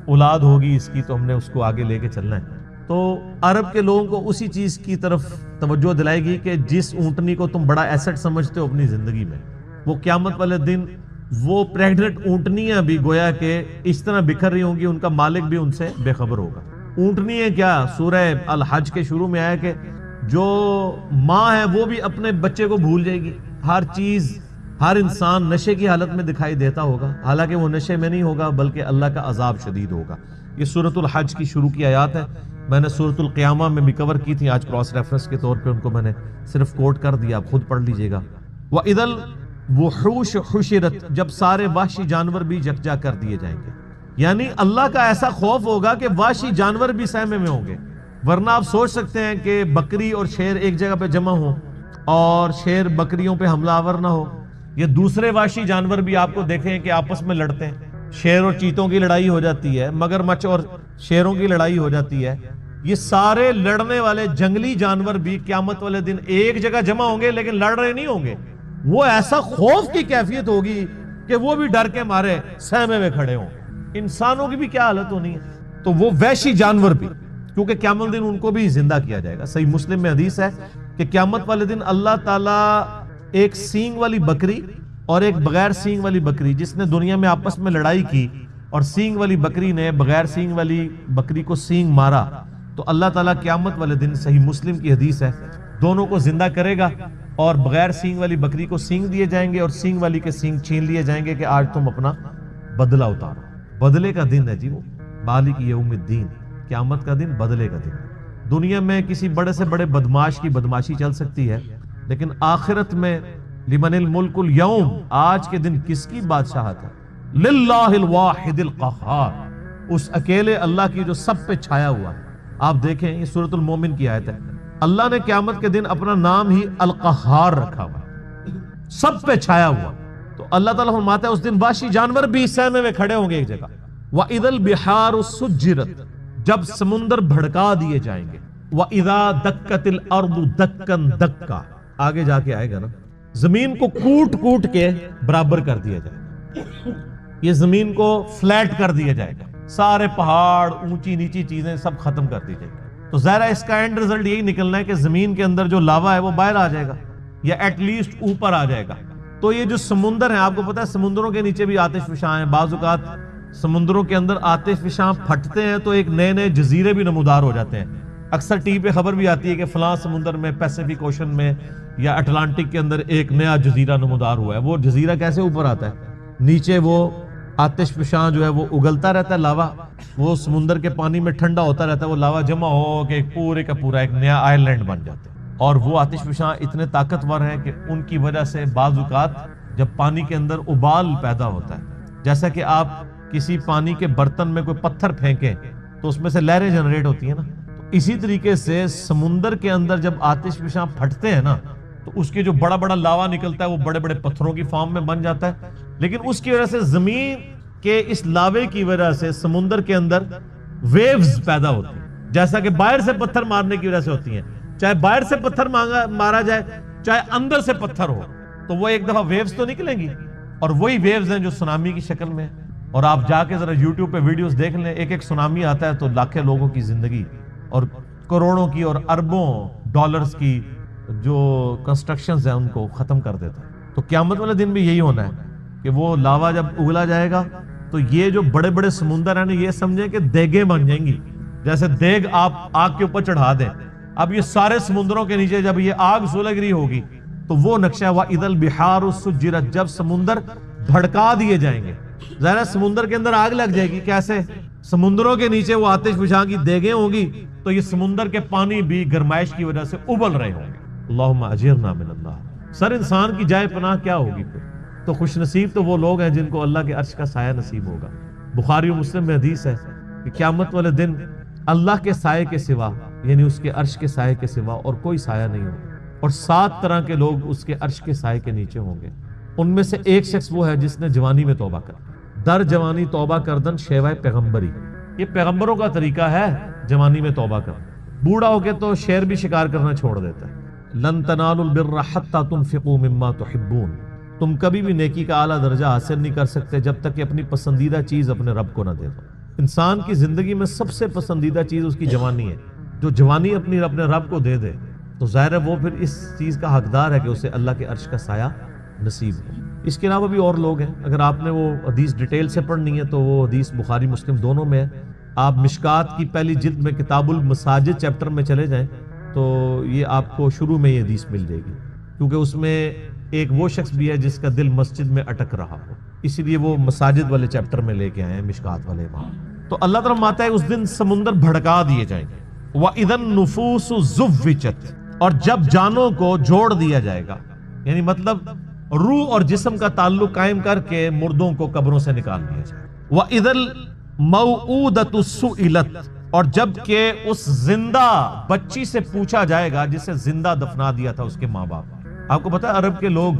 اولاد ہوگی اس کی تو ہم نے اس کو آگے لے کے چلنا ہے. تو عرب کے لوگوں کو اسی چیز کی طرف توجہ دلائے گی کہ جس اونٹنی کو تم بڑا ایسٹ سمجھتے ہو اپنی زندگی میں، وہ قیامت والے دن وہ پریگننٹ اونٹنیاں بھی گویا کہ اس طرح بکھر رہی ہوں گی، ان کا مالک بھی ان سے بے خبر ہوگا. اونٹنیاں کیا، سورہ الحج کے شروع میں آیا کہ جو ماں ہے وہ بھی اپنے بچے کو بھول جائے گی. ہر چیز، ہر انسان نشے کی حالت میں دکھائی دیتا ہوگا، حالانکہ وہ نشے میں نہیں ہوگا بلکہ اللہ کا عذاب شدید ہوگا. یہ سورۃ الحج کی شروع کی آیات ہے. میں نے سورۃ القیامہ میں بھی کور کی تھی، آج کراس ریفرنس کے طور پہ ان کو میں نے صرف کوٹ کر دیا، آپ خود پڑھ لیجئے گا. وَإِذَا الْوُحُوشُ حُشِرَتْ، جب سارے وحشی جانور بھی یکجا کر دیے جائیں گے. یعنی اللہ کا ایسا خوف ہوگا کہ وحشی جانور بھی سہمے میں ہوں گے. ورنہ آپ سوچ سکتے ہیں کہ بکری اور شیر ایک جگہ پہ جمع ہوں اور شیر بکریوں پہ حملہ آور نہ ہو. یہ دوسرے وحشی جانور بھی آپ کو دیکھیں کہ آپس میں لڑتے ہیں. شیر اور چیتوں کی لڑائی ہو جاتی ہے، مگرمچھ اور شیروں کی لڑائی ہو جاتی ہے. یہ سارے لڑنے والے جنگلی جانور بھی قیامت والے دن ایک جگہ جمع ہوں گے، لیکن لڑ رہے نہیں ہوں گے. وہ ایسا خوف کی کیفیت ہوگی کہ وہ بھی ڈر کے مارے سہمے میں کھڑے ہوں. انسانوں کی بھی کیا حالت ہونی ہے، تو وہ وحشی جانور بھی، کیونکہ قیامت دن ان کو بھی زندہ کیا جائے گا. صحیح مسلم میں حدیث ہے کہ قیامت والے دن اللہ تعالیٰ ایک سینگ والی بکری اور ایک بغیر سینگ والی بکری، جس نے دنیا میں آپس میں لڑائی کی اور سینگ والی بکری نے بغیر سینگ والی بکری کو سینگ مارا، تو اللہ تعالیٰ قیامت والے دن، صحیح مسلم کی حدیث ہے، دونوں کو زندہ کرے گا اور بغیر سینگ والی بکری کو سینگ دیے جائیں گے اور سینگ والی کے سینگ چھین لیے جائیں گے کہ آج تم اپنا بدلہ اتارو۔ بدلے کا دن ہے جی وہ، مالک یوم الدین، قیامت کا دن، بدلے کا دن۔ دنیا میں کسی بڑے سے بڑے بدماش کی بدماشی چل سکتی ہے، لیکن آخرت میں لمن الملک اليوم، آج کے دن کس کی بادشاہت ہے؟ للہ الواحد القہار، اس اکیلے اللہ کی جو سب پہ چھایا ہوا ہے۔ آپ دیکھیں یہ سورۃ المومن کی آیت ہے، اللہ نے قیامت کے دن اپنا نام ہی القہار رکھا ہوا ہے، سب پہ چھایا ہوا۔ تو اللہ تعالیٰ فرماتا ہے اس دن وحشی جانور بھی سہمے میں کھڑے ہوں گے ایک جگہ۔ وَإِذَا الْبِحَارُ سُجِّرَتْ، جب سمندر بھڑکا دیے جائیں گے۔ وَإِذَا دَكَّتِ الْأَرْضُ دَكًّا دَكًّا، آگے جا کے آئے گا نا، زمین کو کوٹ کوٹ کے برابر کر دیا جائے گا، یہ زمین کو فلیٹ کر دیا جائے گا، سارے پہاڑ، اونچی نیچی چیزیں سب ختم کر دی جائے گی۔ تو ظاہر ہے اس کا اینڈ رزلٹ یہی نکلنا ہے کہ زمین کے اندر جو لاوا ہے وہ باہر آ جائے گا یا ایٹ لیسٹ اوپر آ جائے گا۔ تو یہ جو سمندر ہیں، آپ کو پتا ہے سمندروں کے نیچے بھی آتش فشاں ہیں، بعض اوقات سمندروں کے اندر آتش فشاں پھٹتے ہیں تو ایک نئے نئے جزیرے بھی نمودار ہو جاتے ہیں۔ اکثر ٹی وی پہ خبر بھی آتی ہے کہ فلاں سمندر میں، پیسیفک اوشن میں یا اٹلانٹک کے اندر ایک نیا جزیرہ نمودار ہوا ہے۔ وہ جزیرہ کیسے اوپر آتا ہے؟ نیچے وہ آتش فشاں جو ہے وہ اگلتا رہتا ہے، لاوا، وہ سمندر کے پانی میں ٹھنڈا ہوتا رہتا ہے، وہ لاوا جمع ہو کے پورے کا پورا ایک نیا آئر لینڈ بن جاتا ہے۔ اور وہ آتش فشاں اتنے طاقتور ہیں کہ ان کی وجہ سے بعض اوقات جب پانی کے اندر ابال پیدا ہوتا ہے، جیسا کہ آپ کسی پانی کے برتن میں کوئی پتھر پھینکیں تو اس میں سے لہریں جنریٹ ہوتی ہیں نا، تو اسی طریقے سے سمندر کے اندر جب آتش فشاں پھٹتے ہیں نا تو اس کے جو بڑا بڑا لاوا نکلتا ہے وہ بڑے بڑے پتھروں کی فارم میں بن جاتا ہے، لیکن اس کی وجہ سے زمین کے اس لاوے کی وجہ سے سمندر کے اندر ویوز پیدا ہوتی ہیں، جیسا کہ باہر سے پتھر مارنے کی وجہ سے ہوتی ہیں، چاہے باہر سے پتھر مارا جائے چاہے اندر سے پتھر ہو، تو وہ ایک دفعہ ویوز تو نکلیں گی، اور وہی ویوز ہیں جو سونامی کی شکل میں۔ اور آپ جا کے ذرا یوٹیوب پہ ویڈیوز دیکھ لیں، ایک ایک سونامی آتا ہے تو لاکھوں لوگوں کی زندگی اور کروڑوں کی اور اربوں ڈالرز کی جو کنسٹرکشنز ہیں ان کو ختم کر دیتا ہے۔ تو قیامت والے دن بھی یہی ہونا ہے کہ وہ لاوا جب اگلا جائے گا تو یہ جو بڑے بڑے سمندر ہیں یہ سمجھیں کہ دیگیں بن جائیں گی، جیسے دیگ آپ آگ کے اوپر چڑھا دیں۔ اب یہ سارے سمندروں کے نیچے جب یہ آگ سلگ رہی ہوگی تو وہ نقشہ وَإِذَا الْبِحَارُ سُجِّرَتْ، جب سمندر بھڑکا دیے جائیں گے۔ ظاہر ہے سمندر کے اندر آگ لگ جائے گی، کیسے؟ سمندروں کے نیچے وہ آتش فشاں کی دیگیں ہوں گی تو یہ سمندر کے پانی بھی گرمائش کی وجہ سے ابل رہے ہوں گے۔ اللہم اجرنا من النار۔ سر انسان کی جائے پناہ کیا ہوگی پھر؟ تو خوش نصیب تو وہ لوگ ہیں جن کو اللہ کے عرش کا سایہ نصیب ہوگا۔ بخاری و مسلم میں حدیث ہے کہ قیامت والے دن اللہ کے سائے کے سوا، یعنی اس کے عرش کے سائے کے سوا اور کوئی سایہ نہیں ہوگا، اور 7 طرح کے لوگ اس کے عرش کے سائے کے نیچے ہوں گے۔ ان میں سے ایک شخص وہ ہے جس نے جوانی میں توبہ کر، در جوانی توبہ کردن شیوائے پیغمبری، یہ پیغمبروں کا طریقہ ہے جوانی میں توبہ کر۔ بوڑھا ہو کے تو شیر بھی شکار کرنا چھوڑ دیتا ہے۔ لن تنالوا البر حتى تنفقوا مما تحبون، تم کبھی بھی نیکی کا اعلیٰ درجہ حاصل نہیں کر سکتے جب تک کہ اپنی پسندیدہ چیز اپنے رب کو نہ دے دو۔ انسان کی زندگی میں سب سے پسندیدہ چیز اس کی جوانی ہے، جو جوانی اپنے رب کو دے دے تو ظاہر ہے وہ پھر اس چیز کا حقدار ہے کہ اسے اللہ کے عرش کا سایہ نصیب ہو۔ اس کے علاوہ بھی اور لوگ ہیں، اگر آپ نے وہ حدیث ڈیٹیل سے پڑھنی ہے تو وہ حدیث بخاری مسلم دونوں میں ہے۔ آپ مشکات کی پہلی جلد میں کتاب المساجد چیپٹر میں چلے جائیں تو یہ آپ کو شروع میں یہ حدیث مل جائے گی، کیونکہ اس میں ایک وہ شخص بھی ہے جس کا دل مسجد میں اٹک رہا ہو، اسی لیے وہ مساجد والے چیپٹر میں لے کے آئے ہیں مشکات والے امام۔ تو اللہ تعالیٰ فرماتا ہے اس دن سمندر بھڑکا دیے جائیں گے۔ وَإِذَا النُّفُوسُ زُوِّجَتْ، اور جب جانوں کو جوڑ دیا جائے گا، یعنی مطلب روح اور جسم کا تعلق قائم کر کے مردوں کو قبروں سے نکال دیا جائے۔ وَإِذَا الْمَوْعُودَةُ سُئِلَتْ، اور جب کہ اس زندہ بچی سے پوچھا جائے گا جسے زندہ دفنا دیا تھا اس کے ماں باپ۔ آپ کو پتا ہے عرب کے لوگ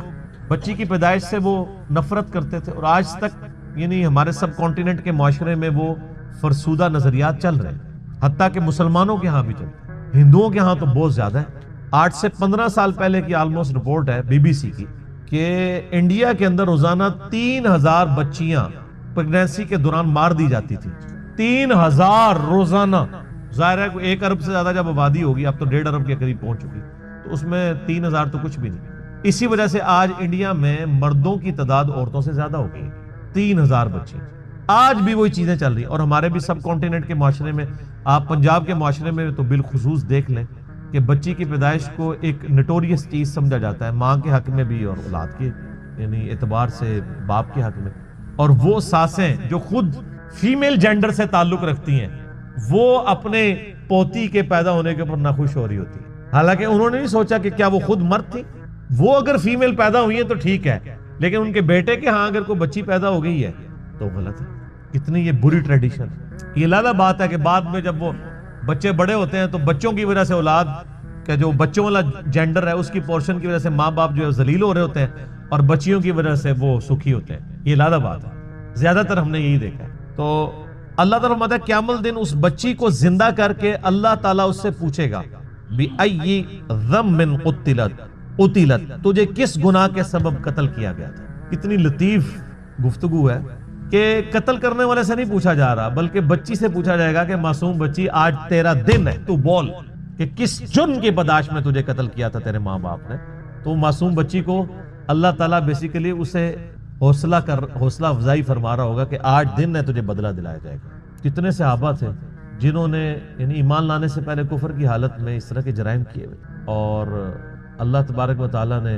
بچی کی پیدائش سے وہ نفرت کرتے تھے، اور آج تک یعنی ہمارے سب کانٹیننٹ کے معاشرے میں وہ فرسودہ نظریات چل رہے ہیں، حتیٰ کہ مسلمانوں کے ہاں بھی چلتے ہیں، ہندوؤں کے ہاں تو بہت زیادہ ہے۔ 8 سے 15 سال پہلے کی آلموسٹ رپورٹ ہے BBC کی کہ انڈیا کے اندر روزانہ 3000 بچیاں پریگنینسی کے دوران مار دی جاتی تھی، 3000 روزانہ۔ ظاہر ہے 1 ارب سے زیادہ جب آبادی ہوگی، اب تو 1.5 ارب کے قریب پہنچ چکی، تو اس میں 3000 تو کچھ بھی نہیں. اسی وجہ سے آج انڈیا میں مردوں کی تعداد عورتوں سے زیادہ ہو گئی. 3000 بچے آج بھی وہی چیزیں چل رہی ہیں. اور ہمارے بھی سب کانٹیننٹ کے معاشرے میں, آپ پنجاب کے معاشرے میں تو بالخصوص دیکھ لیں کہ بچی کی پیدائش کو ایک نٹوریس چیز سمجھا جاتا ہے, ماں کے حق میں بھی اور اولاد کے یعنی اعتبار سے باپ کے حق میں. اور وہ ساسیں جو خود فیمیل جینڈر سے تعلق رکھتی ہیں وہ اپنے پوتی کے پیدا ہونے کے اوپر ناخوش ہو رہی ہوتی ہیں, حالانکہ انہوں نے نہیں سوچا کہ کیا وہ خود مرد تھی. وہ اگر فیمیل پیدا ہوئی ہے تو ٹھیک ہے, لیکن ان کے بیٹے کے ہاں اگر کوئی بچی پیدا ہو گئی ہے تو غلط ہے. کتنی یہ بری ٹریڈیشن. یہ علیحدہ بات ہے کہ بعد میں جب وہ بچے بڑے ہوتے ہیں تو بچوں کی وجہ سے اولاد کا جو بچوں والا جینڈر ہے اس کی پورشن کی وجہ سے ماں باپ جو ہے ذلیل ہو رہے ہوتے ہیں اور بچیوں کی وجہ سے وہ سکھی ہوتے ہیں. یہ علیحدہ بات ہے, زیادہ تر ہم نے یہی دیکھا ہے. تو اللہ تعالیٰ فرماتا ہے قیامت دن اس بچی کو زندہ کر کے اللہ تعالیٰ اس سے پوچھے گا بِأَيِّ ذَنبٍ قُتِلَتْ, تجھے کس گناہ کے سبب قتل کیا گیا تھا. کتنی لطیف گفتگو ہے کہ قتل کرنے والے سے نہیں پوچھا جا رہا بلکہ بچی سے پوچھا جائے گا کہ معصوم بچی آج تیرا دن ہے, تو بول کہ کس جرم کی پاداش میں تجھے قتل کیا تھا تیرے ماں باپ نے. تو معصوم بچی کو اللہ تعالیٰ بیسیکلی اسے حوصلہ افزائی فرما رہا ہوگا کہ آج دن ہے, تجھے بدلہ دلایا جائے گا. کتنے صحابہ تھے جنہوں نے یعنی ایمان لانے سے پہلے کفر کی حالت میں اس طرح کے جرائم کیے ہوئے, اور اللہ تبارک و تعالیٰ نے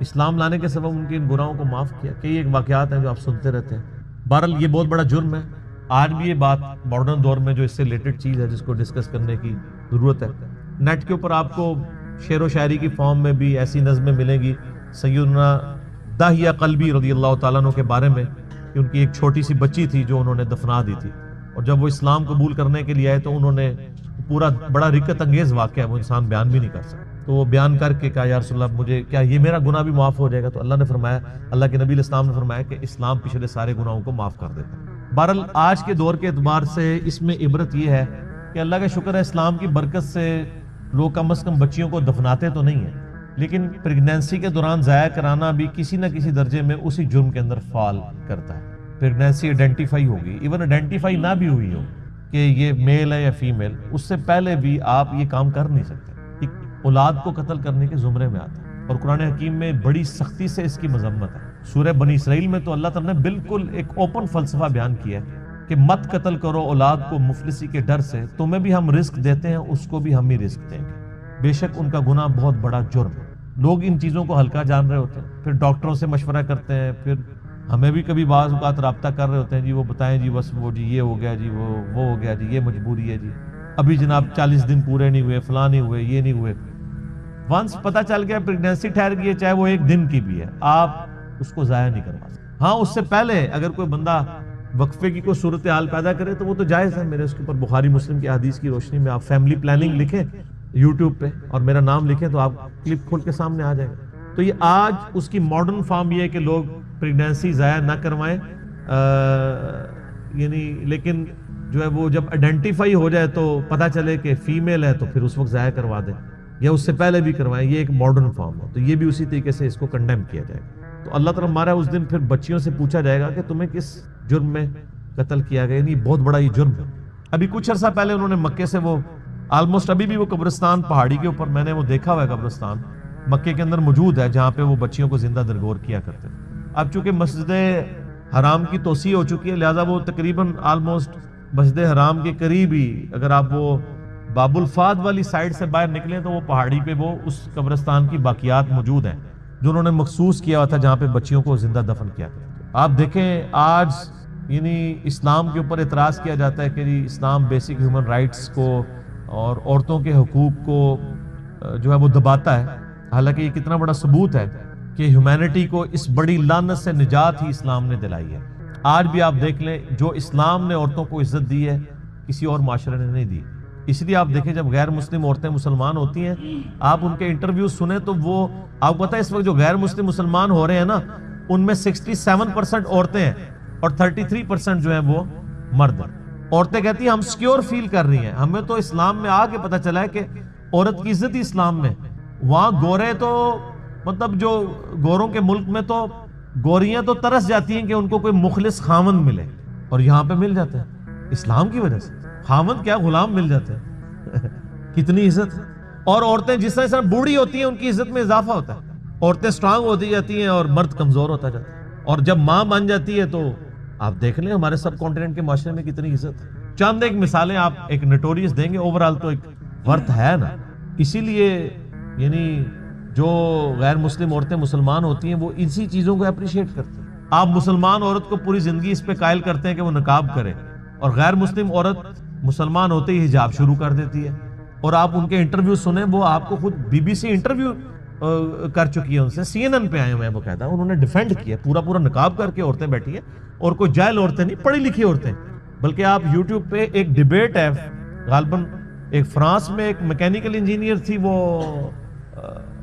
اسلام لانے کے سبب ان کی ان گناہوں کو معاف کیا. کئی ایک واقعات ہیں جو آپ سنتے رہتے ہیں. بہرحال یہ بہت بڑا جرم ہے. آج بھی یہ بات ماڈرن دور میں جو اس سے ریلیٹڈ چیز ہے جس کو ڈسکس کرنے کی ضرورت ہے. نیٹ کے اوپر آپ کو شعر و شاعری کی فارم میں بھی ایسی نظمیں ملیں گی سیدنا داہیہ قلبی رضی اللہ تعالیٰ عنہ کے بارے میں کہ ان کی ایک چھوٹی سی بچی تھی جو انہوں نے دفنا دی تھی, اور جب وہ اسلام قبول کرنے کے لیے آئے تو انہوں نے پورا بڑا رکت انگیز واقعہ ہے, وہ انسان بیان بھی نہیں کر سکتا. تو وہ بیان کر کے کہا یا رسول اللہ مجھے کیا یہ میرا گناہ بھی معاف ہو جائے گا؟ تو اللہ نے فرمایا, اللہ کے نبی علیہ السلام نے فرمایا کہ اسلام پچھلے سارے گناہوں کو معاف کر دیتا ہے. بہرحال آج کے دور کے اعتبار سے اس میں عبرت یہ ہے کہ اللہ کا شکر ہے اسلام کی برکت سے لوگ کم از کم بچیوں کو دفناتے تو نہیں ہیں, لیکن پریگنینسی کے دوران ضائع کرانا بھی کسی نہ کسی درجے میں اسی جرم کے اندر فال کرتا ہے. پریگنینسی آئیڈینٹیفائی ہوگی, ایون آئیڈینٹیفائی نہ بھی ہوئی ہو کہ یہ میل ہے یا فیمیل, اس سے پہلے بھی آپ یہ کام کر نہیں سکتے. اولاد کو قتل کرنے کے زمرے میں آتا ہے, اور قرآن حکیم میں بڑی سختی سے اس کی مذمت ہے. سورہ بنی اسرائیل میں تو اللہ تعالیٰ نے بالکل ایک اوپن فلسفہ بیان کیا ہے کہ مت قتل کرو اولاد کو مفلسی کے ڈر سے, تمہیں بھی ہم رزق دیتے ہیں اس کو بھی ہم ہی رزق دیں گے, بے شک ان کا گناہ بہت بڑا جرم ہے. لوگ ان چیزوں کو ہلکا جان رہے ہوتے ہیں, پھر ڈاکٹروں سے مشورہ کرتے ہیں, پھر ہمیں بھی کبھی بعض اوقات رابطہ کر رہے ہوتے ہیں, جی وہ بتائیں جی بس وہ جی یہ ہو گیا جی وہ ہو گیا جی یہ مجبوری ہے جی ابھی جناب 40 دن پورے نہیں ہوئے, فلاں نہیں ہوئے, یہ نہیں ہوئے. ونس پتہ چل گیا پریگنینسی ٹھہر گئی ہے, چاہے وہ 1 دن کی بھی ہے, آپ اس کو ضائع نہیں کروا سکتے. ہاں اس سے پہلے اگر کوئی بندہ وقفے کی کوئی صورتحال پیدا کرے تو وہ تو جائز ہے. میرے اس کے اوپر بخاری مسلم کی حدیث کی روشنی میں آپ فیملی پلاننگ لکھیں یوٹیوب پہ اور میرا نام لکھیں تو آپ کلپ کھول کے سامنے آ جائے گا. تو یہ آج اس کی ماڈرن فارم یہ ہے کہ لوگ پریگنینسی ضائع نہ کروائیں, یعنی لیکن جو ہے وہ جب آئیڈینٹیفائی ہو جائے تو پتہ چلے کہ فیمیل ہے تو پھر اس وقت ضائع کروا دیں, یا اس سے پہلے بھی کروائیں. یہ ایک ماڈرن فارم ہے, تو یہ بھی اسی طریقے سے اس کو کنڈیم کیا جائے گا. تو اللہ تعالیٰ ہمارا اس دن پھر بچیوں سے پوچھا جائے گا کہ تمہیں کس جرم میں قتل کیا گیا. یعنی بہت بڑا یہ جرم ہے. ابھی کچھ عرصہ پہلے انہوں نے مکے سے وہ آلموسٹ ابھی بھی وہ قبرستان پہاڑی کے اوپر میں نے وہ دیکھا ہوا ہے, قبرستان مکے کے اندر موجود ہے جہاں پہ وہ بچیوں کو زندہ درگور کیا کرتے ہیں. اب چونکہ مسجد حرام کی توسیع ہو چکی ہے لہٰذا وہ تقریباً آلموسٹ مسجد حرام کے قریب ہی, اگر آپ وہ باب الفاد والی سائڈ سے باہر نکلیں تو وہ پہاڑی پہ وہ اس قبرستان کی باقیات موجود ہیں جو انہوں نے مخصوص کیا ہوا تھا جہاں پہ بچیوں کو زندہ دفن کیا گیا. آپ دیکھیں آج یعنی اسلام کے اوپر اعتراض کیا جاتا ہے کہ جی اسلام بیسک ہیومن رائٹس کو اور عورتوں کے حقوق کو جو ہے وہ دباتا ہے, حالانکہ یہ کتنا بڑا ثبوت ہے کہ ہیومینٹی کو اس بڑی لعنت سے نجات ہی اسلام نے دلائی ہے. آج بھی آپ دیکھ لیں جو اسلام نے عورتوں کو عزت دی ہے کسی اور معاشرے نے نہیں دی. اس لیے آپ دیکھیں جب غیر مسلم عورتیں مسلمان ہوتی ہیں آپ ان کے انٹرویو سنیں تو وہ آپ کو پتہ ہے اس وقت جو غیر مسلم مسلمان ہو رہے ہیں نا ان میں 67% عورتیں ہیں اور 33% جو ہیں وہ مرد ہیں. عورتیں کہتی ہیں ہم سیکیور فیل کر رہی ہیں, ہمیں تو اسلام میں آ کے پتہ چلا ہے کہ عورت کی عزت ہی اسلام میں. وہاں گورے تو مطلب جو گوروں کے ملک میں تو گوریاں تو ترس جاتی ہیں کہ ان کو کوئی مخلص خاوند ملے, اور یہاں پہ مل جاتے ہیں اسلام کی وجہ سے. خاوند کیا غلام مل جاتے ہیں کتنی عزت ہے. اور عورتیں جس طرح بوڑھی ہوتی ہیں ان کی عزت میں اضافہ ہوتا ہے، عورتیں سٹرانگ ہوتی جاتی ہیں اور مرد کمزور ہوتا جاتا ہے، اور جب ماں بن جاتی ہے تو آپ دیکھ لیں ہمارے سب کانٹیننٹ کے معاشرے میں کتنی عزت ہے۔ چند ایک مثالیں آپ ایک نوٹوریس دیں گے، اوورال تو ایک ورتھ ہے نا۔ اسی لیے یعنی جو غیر مسلم عورتیں مسلمان ہوتی ہیں وہ اسی چیزوں کو اپریشیٹ کرتی ہیں۔ آپ مسلمان عورت کو پوری زندگی اس پہ قائل کرتے ہیں کہ وہ نقاب کرے، اور غیر مسلم عورت مسلمان ہوتے ہی حجاب شروع کر دیتی ہے، اور آپ ان کے انٹرویو سنیں، وہ آپ کو خود بی بی سی انٹرویو کر چکی ہے ان سے، سی این این پہ آئے ہوئے ہیں، وہ کہتا ہے انہوں نے ڈیفینڈ کیا پورا نقاب کر کے عورتیں بیٹھی ہیں، اور کوئی جاہل عورتیں نہیں، پڑھی لکھی عورتیں، بلکہ آپ یوٹیوب پہ ایک ڈیبیٹ ہے، غالباً ایک فرانس میں ایک میکینیکل انجینئر تھی، وہ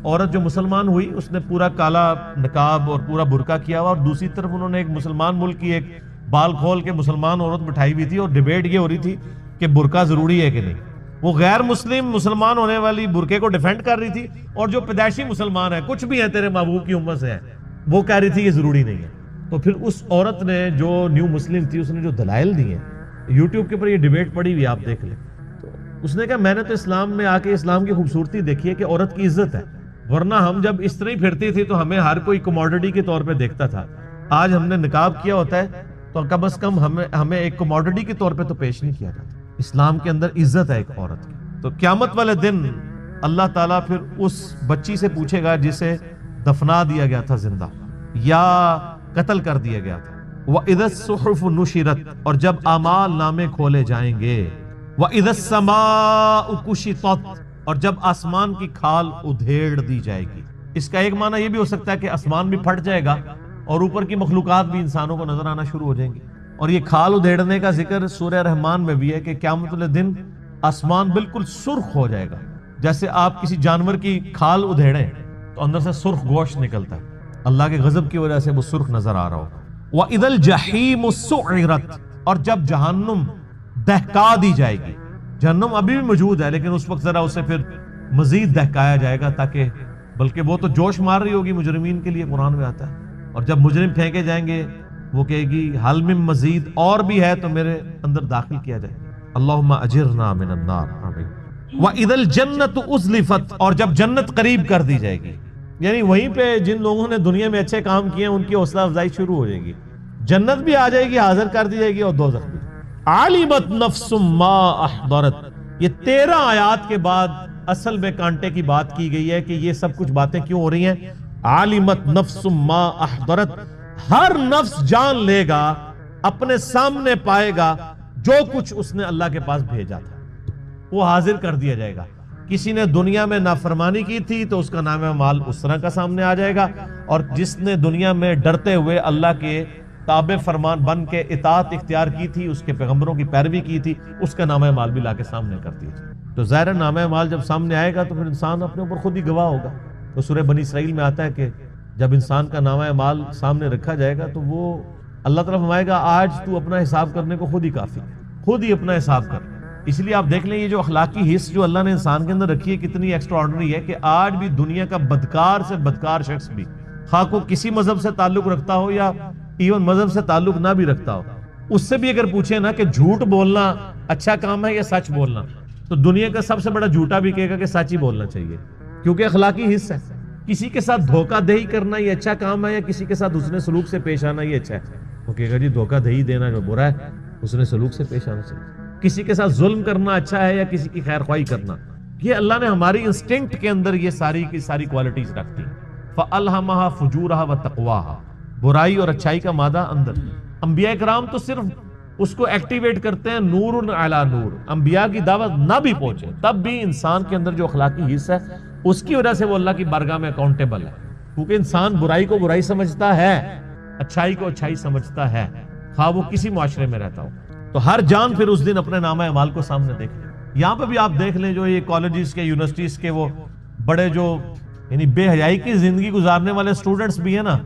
عورت جو مسلمان ہوئی اس نے پورا کالا نقاب اور پورا برقع کیا ہوا، اور دوسری طرف انہوں نے ایک مسلمان ملک کی ایک بال کھول کے مسلمان عورت بٹھائی ہوئی تھی، اور ڈیبیٹ یہ ہو رہی تھی کہ برقع ضروری ہے کہ نہیں۔ وہ غیر مسلم مسلمان ہونے والی برقعے کو ڈیفینڈ کر رہی تھی، اور جو پیدائشی مسلمان ہے کچھ بھی ہے تیرے محبوب کی امت سے ہے، وہ کہہ رہی تھی یہ ضروری نہیں ہے۔ تو پھر اس عورت نے جو نیو مسلم تھی اس نے جو دلائل دیے ہیں، یوٹیوب کے اوپر یہ ڈیبیٹ پڑی ہوئی آپ دیکھ لیں، تو اس نے کہا میں نے تو اسلام میں آ کے اسلام کی خوبصورتی دیکھی ہے کہ عورت کی عزت ہے، ورنہ ہم جب اس طرح ہی پھرتی تھی تو ہمیں ہر کوئی کموڈٹی کے طور پہ دیکھتا تھا، آج ہم نے نقاب کیا ہوتا ہے تو کم از کم ہمیں ایک کموڈٹی کے طور پہ تو پیش نہیں کیا جاتا۔ اسلام کے اندر عزت ہے ایک عورت کی۔ تو قیامت والے دن اللہ تعالیٰ پھر اس بچی سے پوچھے گا جسے دفنا دیا گیا تھا زندہ یا قتل کر دیا گیا تھا، وَإِذَا الصُّحُفُ نُشِرَتْ، اور جب اعمال نامے کھولے جائیں گے، وَإِذَا السَّمَاءُ كُشِطَتْ، اور جب آسمان کی کھال ادھیڑ دی جائے گی۔ اس کا ایک معنی یہ بھی ہو سکتا ہے کہ آسمان بھی پھٹ جائے گا اور اوپر کی مخلوقات بھی انسانوں کو نظر آنا شروع ہو جائیں گی۔ اور یہ کھال ادھیڑنے کا ذکر سورہ رحمان میں بھی ہے کہ قیامت والے دن آسمان بالکل سرخ ہو جائے گا، جیسے آپ کسی جانور کی کھال ادھیڑیں تو اندر سے سرخ گوشت نکلتا ہے، اللہ کے غضب کی وجہ سے وہ سرخ نظر آ رہا ہوگا۔ وَإِذَا الْجَحِيمُ سُعِّرَتْ، اور جب جہنم دہکا دی جائے گی۔ جہنم ابھی بھی موجود ہے لیکن اس وقت ذرا اسے پھر مزید دہکایا جائے گا، تاکہ بلکہ وہ تو جوش مار رہی ہوگی مجرمین کے لیے، قرآن میں آتا ہے، اور جب مجرم پھینکے جائیں گے وہ کہے گی حل من مزید، اور بھی ہے تو میرے اندر داخل کیا جائے۔ اللہم اجرنا من النار، آمین۔ وَإِذَا الْجَنَّةُ أُزْلِفَتْ، اور جب جنت قریب کر دی جائے گی، یعنی وہیں پہ جن لوگوں نے دنیا میں اچھے کام کیے ہیں ان کی حوصلہ افزائی شروع ہو جائے گی، جنت بھی آ جائے گی، حاضر کر دی جائے گی، اور دوزخ بھی۔ عَلِمَتْ نَفْسٌ مَا أَحْضَرَتْ، یہ 13 آیات کے بعد اصل میں کانٹے کی بات کی گئی ہے کہ یہ سب کچھ باتیں کیوں ہو رہی ہیں۔ عَلِمَتْ نَفْسٌ مَا أَحْضَرَتْ، ہر نفس جان لے گا، اپنے سامنے پائے گا جو کچھ اس نے اللہ کے پاس بھیجا تھا، وہ حاضر کر دیا جائے گا۔ کسی نے دنیا میں نافرمانی کی تھی تو اس کا نام مال اس طرح کا سامنے آ جائے گا، اور جس نے دنیا میں ڈرتے ہوئے اللہ کے تابع فرمان بن کے اطاعت اختیار کی تھی، اس کے پیغمبروں کی پیروی کی تھی، اس کا نام مال بھی لا کے سامنے کر دیا جائے۔ تو ظاہر نام مال جب سامنے آئے گا تو پھر انسان اپنے اوپر خود ہی گواہ ہوگا۔ تو سورہ بنی اسرائیل میں آتا ہے کہ جب انسان کا نامہ مال سامنے رکھا جائے گا تو وہ اللہ تعالیٰ فرمائے گا آج تو اپنا حساب کرنے کو خود ہی کافی ہے، خود ہی اپنا حساب کر۔ اس لیے آپ دیکھ لیں یہ جو اخلاقی حص جو اللہ نے انسان کے اندر رکھی ہے کتنی ایکسٹرا آرڈنری ہے، کہ آج بھی دنیا کا بدکار سے بدکار شخص بھی، خواہ کو کسی مذہب سے تعلق رکھتا ہو یا ایون مذہب سے تعلق نہ بھی رکھتا ہو، اس سے بھی اگر پوچھیں نا کہ جھوٹ بولنا اچھا کام ہے یا سچ بولنا، تو دنیا کا سب سے بڑا جھوٹا بھی کہے گا کہ سچ ہی بولنا چاہیے، کیونکہ اخلاقی حص ہے۔ کسی کے ساتھ دھوکہ دہی کرنا یہ اچھا کام ہے یا کسی کے ساتھ حسن سلوک سے پیش آنا یہ اچھا ہے؟ وہ کہے گا جی دھوکہ دہی دینا جو برا ہے، حسن سلوک سے پیش آنا چاہیے۔ کسی کے ساتھ ظلم کرنا اچھا ہے یا کسی کی خیر خواہی کرنا؟ یہ اللہ نے ہماری انسٹنکٹ کے اندر یہ ساری کی ساری کوالٹیز رکھتی ہیں۔ فَأَلْهَمَهَا فُجُورَهَا وَتَقْوَاهَا، برائی اور اچھائی کا مادہ اندر۔ انبیاء کرام تو صرف اس کو ایکٹیویٹ کرتے ہیں نور علی نور، انبیاء کی دعوت نہ بھی پہنچے تب بھی انسان کے اندر جو اخلاقی حصہ ہے اس کی وجہ سے وہ اللہ کی بارگاہ میں اکاؤنٹیبل ہے، کیونکہ انسان برائی کو برائی سمجھتا ہے، اچھائی کو اچھائی سمجھتا ہے، خواہ وہ کسی معاشرے میں رہتا ہو۔ تو ہر جان پھر اس دن اپنے نامہ اعمال کو سامنے دیکھ لیں۔ یہاں پہ بھی آپ دیکھ لیں جو یہ کالجز کے یونیورسٹیز کے وہ بڑے جو یعنی بے حیائی کی زندگی گزارنے والے سٹوڈنٹس بھی ہیں نا،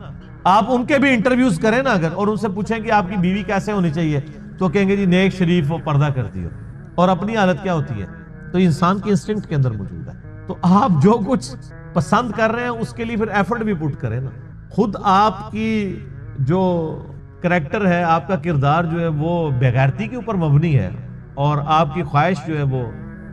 آپ ان کے بھی انٹرویوز کریں نا اگر، اور ان سے پوچھیں کہ آپ کی بیوی کیسے ہونی چاہیے، تو کہیں گے جی نیک شریف وہ پردہ کرتی ہو، اور اپنی حالت کیا ہوتی ہے؟ تو انسان کی انسٹنکٹ کے اندر موجود ہے۔ تو آپ جو کچھ پسند کر رہے ہیں اس کے لیے پھر ایفرٹ بھی پٹ کریں نا۔ خود آپ کی جو کریکٹر ہے، آپ کا کردار جو ہے وہ بے غیرتی کے اوپر مبنی ہے، اور آپ کی خواہش جو ہے وہ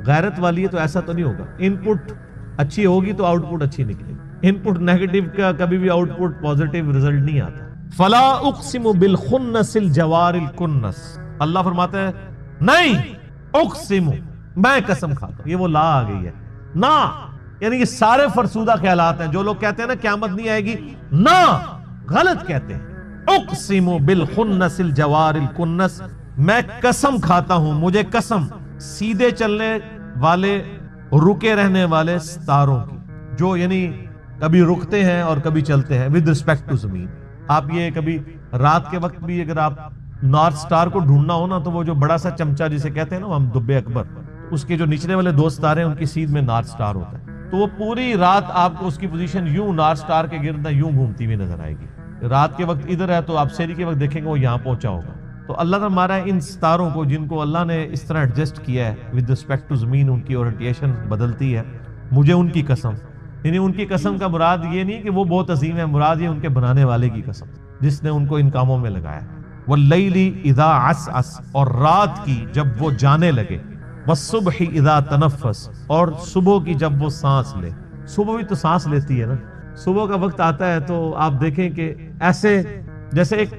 غیرت والی ہے تو ایسا تو نہیں ہوگا، ان پٹ اچھی ہوگی تو آؤٹ پٹ اچھی نکلے گی، ان پٹ نیگیٹو کا کبھی بھی آؤٹ پٹ پازیٹیو رزلٹ نہیں آتا۔ فلا اقسم بالخنس الجوار الکنس، اللہ فرماتا ہے نہیں اقسم، میں قسم کھاتا ہوں، یہ وہ لا آ گئی ہے نا، یعنی یہ سارے فرسودہ خیالات ہیں۔ جو لوگ کہتے ہیں نا قیامت نہیں آئے گی، نا، غلط کہتے ہیں۔ اقسم بالخنس الجوار الکنس، میں قسم کھاتا ہوں، مجھے قسم سیدھے چلنے والے رکے رہنے والے ستاروں کی، جو یعنی کبھی رکتے ہیں اور کبھی چلتے ہیں ود رسپیکٹ ٹو زمین۔ آپ یہ کبھی رات کے وقت بھی اگر آپ نارتھ سٹار کو ڈھونڈنا ہو نا، تو وہ جو بڑا سا چمچا جسے کہتے ہیں نا ہم دبے اکبر، اس کے جو نچلے والے دو ستارے ہیں ان کی سیدھ میں نارتھ سٹار ہوتا ہے، تو وہ پوری رات آپ کو اس کی پوزیشن یوں نارتھ سٹار کے گرد یوں گھومتی ہوئی نظر آئے گی۔ رات کے وقت ادھر ہے تو آپ سحری کے وقت دیکھیں گے وہ یہاں پہنچا ہوگا۔ تو اللہ نے ہمارا ان ستاروں کو، جن کو اللہ نے اس طرح ایڈجسٹ کیا ہے ود رسپیکٹ ٹو زمین، ان کی اورینٹیشن بدلتی ہے، مجھے ان کی قسم، یعنی ان کی قسم کا مراد یہ نہیں کہ وہ بہت عظیم ہے، مراد یہ ان کے بنانے والے کی قسم جس نے ان کو ان کاموں میں لگایا۔ واللیل اذا عسعس، اور رات کی جب وہ جانے لگے، والصبح اذا تنفس، اور صبح کی جب وہ سانس لے۔ صبح بھی تو سانس لیتی ہے نا، صبح کا وقت آتا ہے تو آپ دیکھیں کہ ایسے جیسے ایک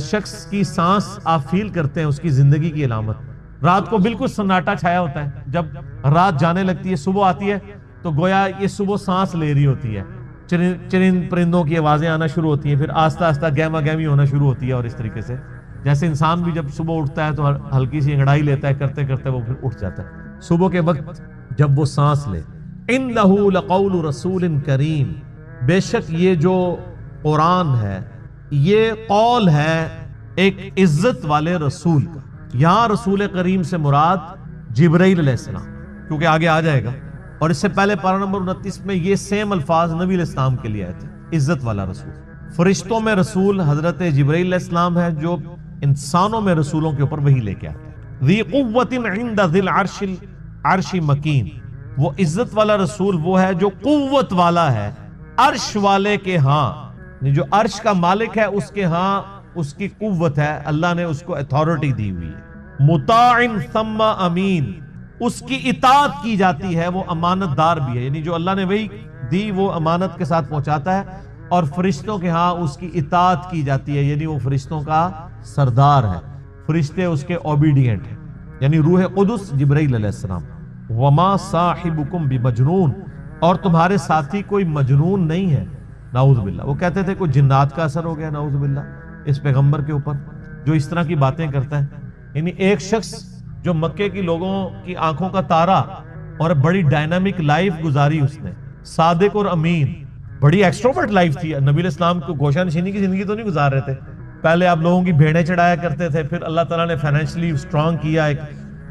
شخص کی سانس آپ فیل کرتے ہیں اس کی زندگی کی علامت۔ رات کو بالکل سناٹا چھایا ہوتا ہے، جب رات جانے لگتی ہے صبح آتی ہے تو گویا یہ صبح سانس لے رہی ہوتی ہے، چرند پرندوں کی آوازیں آنا شروع ہوتی ہیں، پھر آہستہ آہستہ گہما گہمی ہونا شروع ہوتی ہے، اور اس طریقے سے جیسے انسان بھی جب صبح اٹھتا ہے تو ہلکی سی انگڑائی لیتا ہے، کرتے کرتے وہ پھر اٹھ جاتا ہے۔ صبح کے وقت جب وہ سانس لے، انہ لقول رسول کریم، بے شک یہ جو قرآن ہے یہ قول ہے ایک عزت والے رسول کا۔ یہاں رسول کریم سے مراد جبرائیل علیہ السلام، کیونکہ آگے آ جائے گا، اور اس سے پہلے پارہ نمبر 29 میں یہ سیم الفاظ نبی علیہ السلام کے لیے آئے تھے، عزت والا رسول۔ فرشتوں میں رسول حضرت جبرائیل علیہ السلام ہے، جو انسانوں میں رسولوں کے اوپر وحی لے کے آتے ہیں۔ ذی قوت عند ذی العرش مکین، وہ عزت والا رسول وہ ہے جو قوت والا ہے عرش والے کے ہاں، جو عرش کا مالک ہے اس کے ہاں اس کی قوت ہے، اللہ نے اس کو اتھارٹی دی ہوئی ہے۔ مطاع ثم امین، اس کی اطاعت کی جاتی ہے، وہ امانت دار بھی ہے، یعنی جو اللہ نے وہی دی وہ امانت کے ساتھ پہنچاتا ہے، اور فرشتوں کے ہاں اس کی اطاعت کی جاتی ہے، یعنی وہ فرشتوں کا سردار ہے، فرشتے اس کے اوبیڈینٹ ہیں، یعنی روح قدس جبرائیل علیہ السلام۔ وما صاحبکم بمجنون، اور تمہارے ساتھی کوئی مجنون نہیں ہے، نعوذ باللہ۔ وہ کہتے تھے کوئی جنات کا اثر ہو گیا نعوذ باللہ اس پیغمبر کے اوپر جو اس طرح کی باتیں کرتا ہے۔ یعنی ایک شخص جو مکے کی لوگوں کی آنکھوں کا تارا اور بڑی ڈائنامک لائف گزاری، اس نے صادق اور امین، بڑی ایکسٹروورٹ لائف تھی۔ نبی علیہ السلام کو گوشہ نشینی کی زندگی تو نہیں گزار رہے تھے، پہلے آپ لوگوں کی بھیڑیں چڑھایا کرتے تھے، پھر اللہ تعالیٰ نے فائنینشلی اسٹرانگ کیا، ایک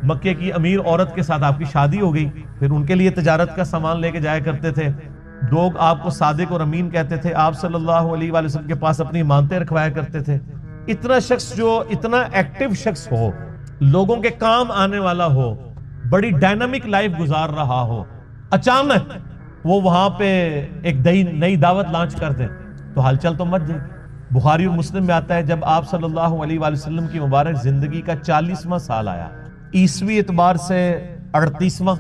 مکے کی امیر عورت کے ساتھ آپ کی شادی ہو گئی، پھر ان کے لیے تجارت کا سامان لے کے جایا کرتے تھے، لوگ آپ کو صادق اور امین کہتے تھے، آپ صلی اللہ علیہ وآلہ وسلم کے پاس اپنی امانتیں رکھوایا کرتے تھے۔ اتنا شخص جو اتنا ایکٹیو شخص ہو، لوگوں کے کام آنے والا ہو، بڑی ڈائنامک لائف گزار رہا ہو، اچانک وہ وہاں پہ ایک نئی دعوت لانچ کر دیں تو ہلچل تو مچ جائے گی۔ بخاری اور مسلم میں آتا ہے جب آپ صلی اللہ علیہ وآلہ وسلم کی مبارک زندگی کا 40واں سال آیا، عیسوی اعتبار سے 38واں،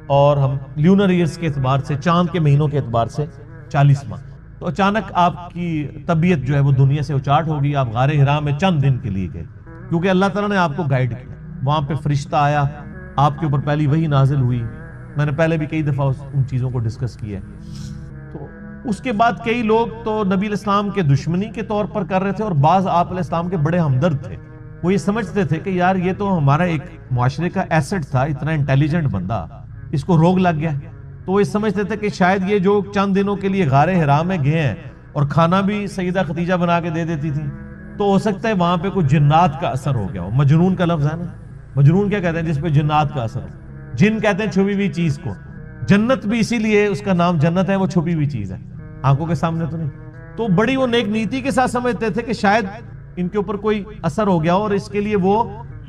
اور ہم لیونر ایئرز کے اعتبار سے چاند کے مہینوں کے اعتبار سے 40واں، تو اچانک آپ کی طبیعت جو ہے وہ دنیا سے اچاٹ ہوگی، آپ غار حرا میں چند دن کے لیے گئے، کیونکہ اللہ تعالیٰ نے آپ کو گائیڈ کیا۔ وہاں پہ فرشتہ آیا، آپ کے اوپر پہلی وحی نازل ہوئی، میں نے پہلے بھی کئی دفعہ ان چیزوں کو ڈسکس کیا ہے۔ تو اس کے بعد کئی لوگ تو نبی علیہ السلام کے دشمنی کے طور پر کر رہے تھے، اور بعض آپ علیہ السلام کے بڑے ہمدرد تھے، وہ یہ سمجھتے تھے کہ یار یہ تو ہمارا ایک معاشرے کا ایسٹ تھا، اتنا انٹیلیجنٹ بندہ، اس کو روگ لگ گیا، تو وہ یہ سمجھتے تھے کہ شاید یہ جو چند دنوں کے لیے غار حرا میں گئے ہیں اور کھانا بھی سیدہ خدیجہ بنا کے دے دیتی تھی، تو ہو سکتا ہے وہاں پہ کوئی جنات کا اثر ہو گیا ہو۔ مجنون کا لفظ ہے نا، مجنون کیا کہتے ہیں جس پہ جنات کا اثر ہو، جن کہتے ہیں چھپی ہوئی چیز کو، جنت بھی اسی لیے اس کا نام جنت ہے، وہ چھپی ہوئی چیز ہے، آنکھوں کے سامنے تو نہیں۔ تو بڑی وہ نیک نیتی کے ساتھ سمجھتے تھے کہ شاید ان کے اوپر کوئی اثر ہو گیا، اور اس کے لیے وہ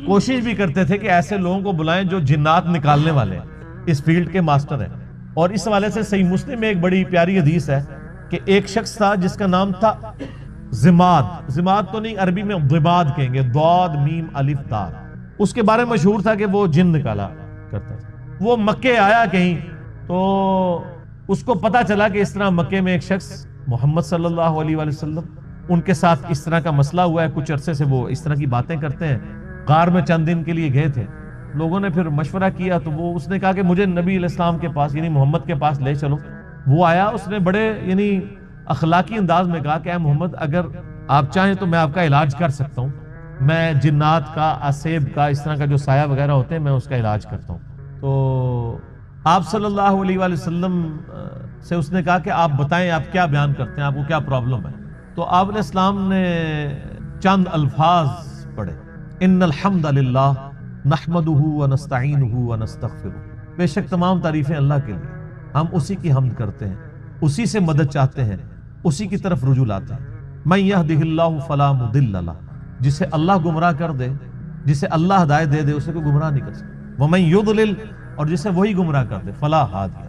کوشش بھی کرتے تھے کہ ایسے لوگوں کو بلائیں جو جنات نکالنے والے ہیں، اس فیلڈ کے ماسٹر ہیں۔ اور اس حوالے سے صحیح مسلم میں ایک بڑی پیاری حدیث ہے کہ ایک شخص تھا جس کا نام تھا زماد، زماد تو نہیں، عربی میں ضباد کہیں گے، ضاد میم الف دال، اس کے بارے میں مشہور تھا کہ وہ جن نکالا کرتا تھا۔ وہ مکے آیا کہیں تو اس کو پتا چلا کہ اس طرح مکے میں ایک شخص محمد صلی اللہ علیہ وآلہ وسلم ان کے ساتھ اس طرح کا مسئلہ ہوا ہے، کچھ عرصے سے وہ اس طرح کی باتیں کرتے ہیں، غار میں چند دن کے لیے گئے تھے. لوگوں نے پھر مشورہ کیا تو اس نے کہا کہ مجھے نبی علیہ السلام کے پاس یعنی محمد کے پاس لے چلو. وہ آیا، اس نے بڑے یعنی اخلاقی انداز میں کہا کہ اے محمد اگر آپ چاہیں تو میں آپ کا علاج کر سکتا ہوں، میں جنات کا، اسیب کا، اس طرح کا جو سایہ وغیرہ ہوتے ہیں میں اس کا علاج کرتا ہوں. تو آپ صلی اللہ علیہ وآلہ وسلم سے اس نے کہا کہ آپ بتائیں آپ کیا بیان کرتے ہیں، آپ کو کیا پرابلم ہے. تو آپ علیہ السلام نے چند الفاظ پڑھے، ان الحمد للہ نحمدہ ونستعینہ ونستغفرہ، بے شک تمام تعریفیں اللہ کے لیے، ہم اسی کی حمد کرتے ہیں، اسی سے مدد چاہتے ہیں، اسی کی طرف رجوع لاتے ہیں. من یہدہ اللہ فلا مضل لہ، جسے اللہ گمراہ کر دے، جسے اللہ ہدایت دے اسے کوئی گمراہ نہیں کر سکتا. ومن یضلل، اور جسے وہی گمراہ کر دے، فلا ہادی،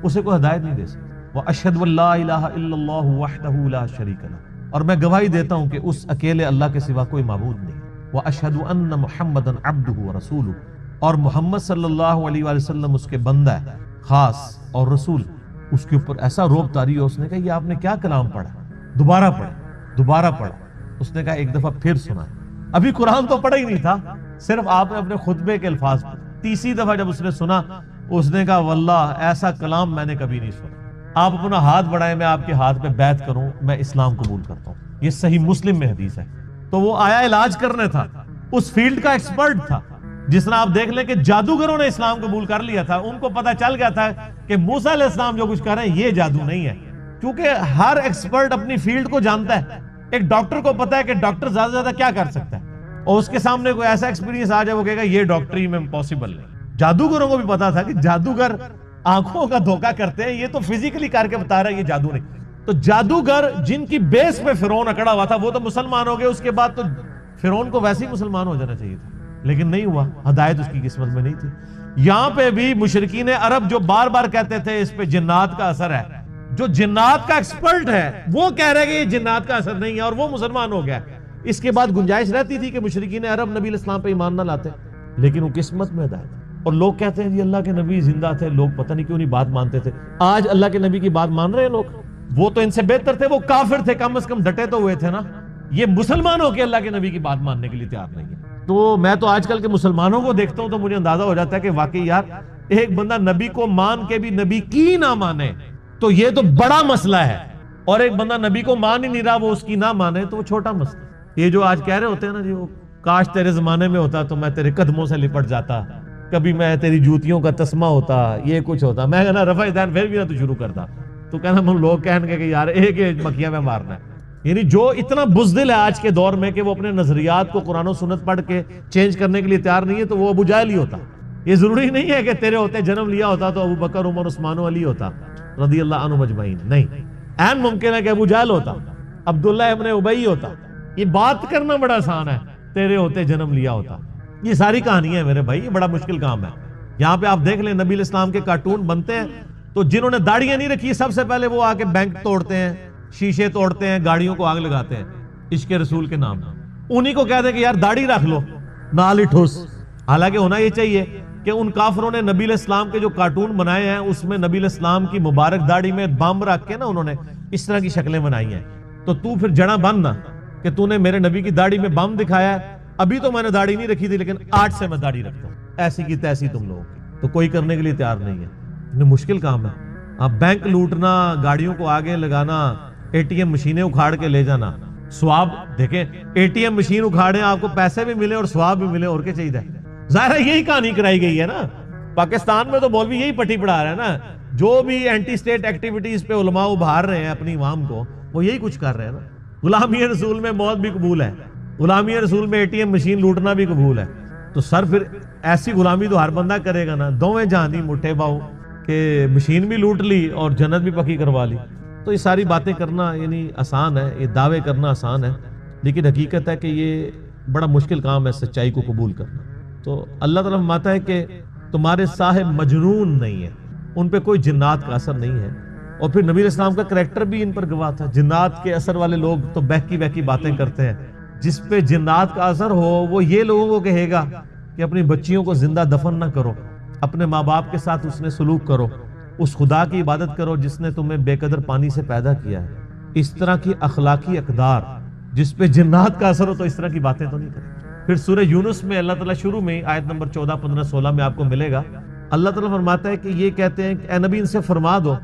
اسے کوئی ہدایت نہیں دے سکتا. واشہد ان لا الہ الا اللہ وحدہ لا شریک لہ، اور میں گواہی دیتا ہوں کہ اس اکیلے اللہ کے سوا کوئی معبود نہیں. واشہد ان محمدا عبدہ ورسولہ، اور محمد صلی اللہ علیہ وآلہ وسلم اس کے بندہ ہے خاص اور رسول. اس کے اوپر ایسا روب طاری ہو، اس نے کہا یہ آپ نے کیا کلام پڑھا، دوبارہ پڑھا. اس نے کہا ایک دفعہ پھر سنا. ابھی قرآن تو پڑھا ہی نہیں تھا، صرف آپ نے اپنے خطبے کے الفاظ پڑھے. تیسری دفعہ جب اس نے سنا، اس نے کہا واللہ ایسا کلام میں نے کبھی نہیں سنا. آپ اپنا ہاتھ بڑھائیں، میں آپ کے ہاتھ پہ بیعت کروں، میں اسلام قبول کرتا ہوں. یہ صحیح مسلم میں حدیث ہے. تو وہ آیا علاج کرنے تھا، اس فیلڈ کا ایکسپرٹ تھا. جس طرح آپ دیکھ لیں کہ جادوگروں نے اسلام قبول کر لیا تھا، ان کو پتا چل گیا تھا کہ موسیٰ علیہ السلام جو کچھ کر رہے ہیں یہ جادو نہیں ہے، کیونکہ ہر ایکسپرٹ اپنی فیلڈ کو جانتا ہے. ایک ڈاکٹر کو پتا ہے کہ ڈاکٹر زیادہ سے زیادہ کیا کر سکتا ہے، اور اس کے سامنے کوئی ایسا ایکسپیرینس آ جائے وہ کہے گا یہ ڈاکٹری میں پاسبل نہیں. جادوگروں کو بھی پتا تھا کہ جادوگر آنکھوں کا دھوکہ کرتے ہیں، یہ تو فزیکلی کر کے بتا رہا ہے یہ جادو نہیں. تو جادوگر جن کی بیس پہ فرعون اکڑا ہوا تھا وہ تو مسلمان ہو گئے، اس کے بعد تو فرعون کو ویسے ہی مسلمان ہو جانا چاہیے تھا، لیکن نہیں ہوا، ہدایت اس کی قسمت میں نہیں تھی. یہاں پہ بھی مشرکین عرب جو بار بار کہتے تھے اس پہ جنات کا اثر ہے، جو جنات کا ایکسپرٹ ہے وہ کہہ رہے کہ یہ جنات کا اثر نہیں ہے، اور وہ مسلمان ہو گیا. اس کے بعد گنجائش رہتی تھی کہ مشرکین عرب نبی علیہ السلام پہ ایمان نہ لاتے، لیکن وہ قسمت میں ہدایت. اور لوگ کہتے ہیں جی اللہ کے نبی زندہ تھے، لوگ پتہ نہیں کیوں نہیں بات مانتے تھے. آج اللہ کے نبی کی بات مان رہے ہیں لوگ. وہ تو ان سے بہتر تھے، وہ کافر تھے، کم از کم ڈٹے تو ہوئے تھے نا. یہ مسلمان ہو کے اللہ کے نبی کی بات ماننے کے لیے تیار نہیں ہے. تو میں تو آج کل کے مسلمانوں کو دیکھتا ہوں تو مجھے اندازہ ہو جاتا ہے کہ واقعی یار ایک بندہ نبی کو مان کے بھی نبی کی نہ مانے تو یہ تو بڑا مسئلہ ہے، اور ایک بندہ نبی کو مان ہی نہیں رہا وہ اس کی نہ مانے تو وہ چھوٹا مسئلہ. یہ جو آج کہہ رہے ہوتے ہیں نا جی وہ کاش تیرے زمانے میں ہوتا تو میں تیرے قدموں سے لپٹ جاتا، کبھی میں تیری جوتیوں کا تسمہ ہوتا، یہ کچھ ہوتا، میں کہنا رفع دین پھر بھی نہ تو شروع کرتا. تو کہنا ہم لوگ کہیں گے کہ یار ایک مکھیاں میں مارنا ہے. یعنی جو اتنا بزدل ہے آج کے دور میں کہ وہ اپنے نظریات کو قرآن و سنت پڑھ کے چینج کرنے کے لیے تیار نہیں ہے تو وہ ابو جہل ہی ہوتا. یہ ضروری نہیں ہے کہ تیرے ہوتے جنم لیا ہوتا تو ابو بکر، عمر، عثمان و علی ہوتا رضی اللہ عنہ مجمعین. نہیں، عین ممکن ہے کہ ابو جہل ہوتا، عبداللہ ابن ابی ہوتا. یہ بات کرنا بڑا آسان ہے، تیرے ہوتے جنم لیا ہوتا. یہ ساری کہانی ہے میرے بھائی، یہ بڑا مشکل کام ہے. یہاں پہ آپ دیکھ لیں نبی علیہ السلام کے کارٹون بنتے ہیں تو جنہوں نے داڑیاں نہیں رکھی سب سے پہلے وہ آ کے بینک توڑتے ہیں، شیشے توڑتے ہیں، گاڑیوں کو آگ لگاتے ہیں عشق رسول کے نام. انہی کو کہتے ہیں کہ یار داڑھی رکھ لو نال ہی ٹھوس. حالانکہ ہونا یہ چاہیے کہ ان کافروں نے نبی علیہ السلام کے جو کارٹون بنائے ہیں اس میں نبی علیہ السلام کی مبارک داڑھی میں بم رکھ کے نا انہوں نے اس طرح کی شکلیں بنائی ہیں. تو تو پھر جڑا بننا کہ تو نے میرے نبی کی داڑھی میں بم دکھایا ہے. ابھی تو میں نے داڑھی نہیں رکھی تھی لیکن آج سے میں داڑھی رکھتا ہوں، ایسی کی تیسی تم لوگوں کی. تو کوئی کرنے کے لیے تیار نہیں ہے. یہ مشکل کام ہے. آپ بینک لوٹنا، گاڑیوں کو آگے لگانا، اے ٹی ایم مشینیں اکھاڑ کے لے جانا. ثواب دیکھیں، اے ٹی ایم مشین اکھاڑیں آپ کو پیسے بھی ملے اور ثواب بھی ملے، اور کیا چاہیے. ظاہر ہے یہی کہانی کرائی گئی ہے نا. پاکستان میں تو مولوی یہی پٹی پڑھا رہے ہیں نا. جو بھی اینٹی اسٹیٹ ایکٹیویٹیز پہ علماء ابھار رہے ہیں اپنی عوام کو، وہ یہی کچھ کر رہے ہیں نا. غلامی رسول میں موت بھی قبول ہے، غلامی رسول میں اے ٹی ایم مشین لوٹنا بھی قبول ہے. تو سر پھر ایسی غلامی تو ہر بندہ کرے گا نا. دوویں جہانی مٹھے باؤ کہ مشین بھی لوٹ لی اور جنت بھی پکی کروا لی. تو یہ ساری باتیں کرنا یعنی آسان ہے، یہ دعوے کرنا آسان ہے، لیکن حقیقت ہے کہ یہ بڑا مشکل کام ہے سچائی کو قبول کرنا. تو اللہ تعالیٰ فرماتا ہے کہ تمہارے صاحب مجنون نہیں ہے، ان پہ کوئی جنات کا اثر نہیں ہے. اور پھر نبی علیہ السلام کا کریکٹر بھی ان پر گواہ تھا. جنات کے اثر والے لوگ تو بہکی بہکی باتیں کرتے ہیں. جس پہ جنات کا اثر ہو وہ یہ لوگوں کو کہے گا کہ اپنی بچیوں کو زندہ دفن نہ کرو، اپنے ماں باپ کے ساتھ اس نے سلوک کرو، اس خدا کی عبادت کرو جس نے تمہیں بے قدر پانی سے پیدا کیا ہے۔ اس طرح کی اخلاقی اقدار جس پہ جنات کا اثر ہو تو اس طرح کی باتیں تو نہیں کریں۔ پھر سورہ یونس میں اللہ تعالیٰ شروع میں آیت نمبر 14، 15، 16 میں آپ کو ملے گا، اللہ تعالیٰ فرماتا ہے کہ یہ کہتے ہیں کہ اے نبی ان سے فرما دو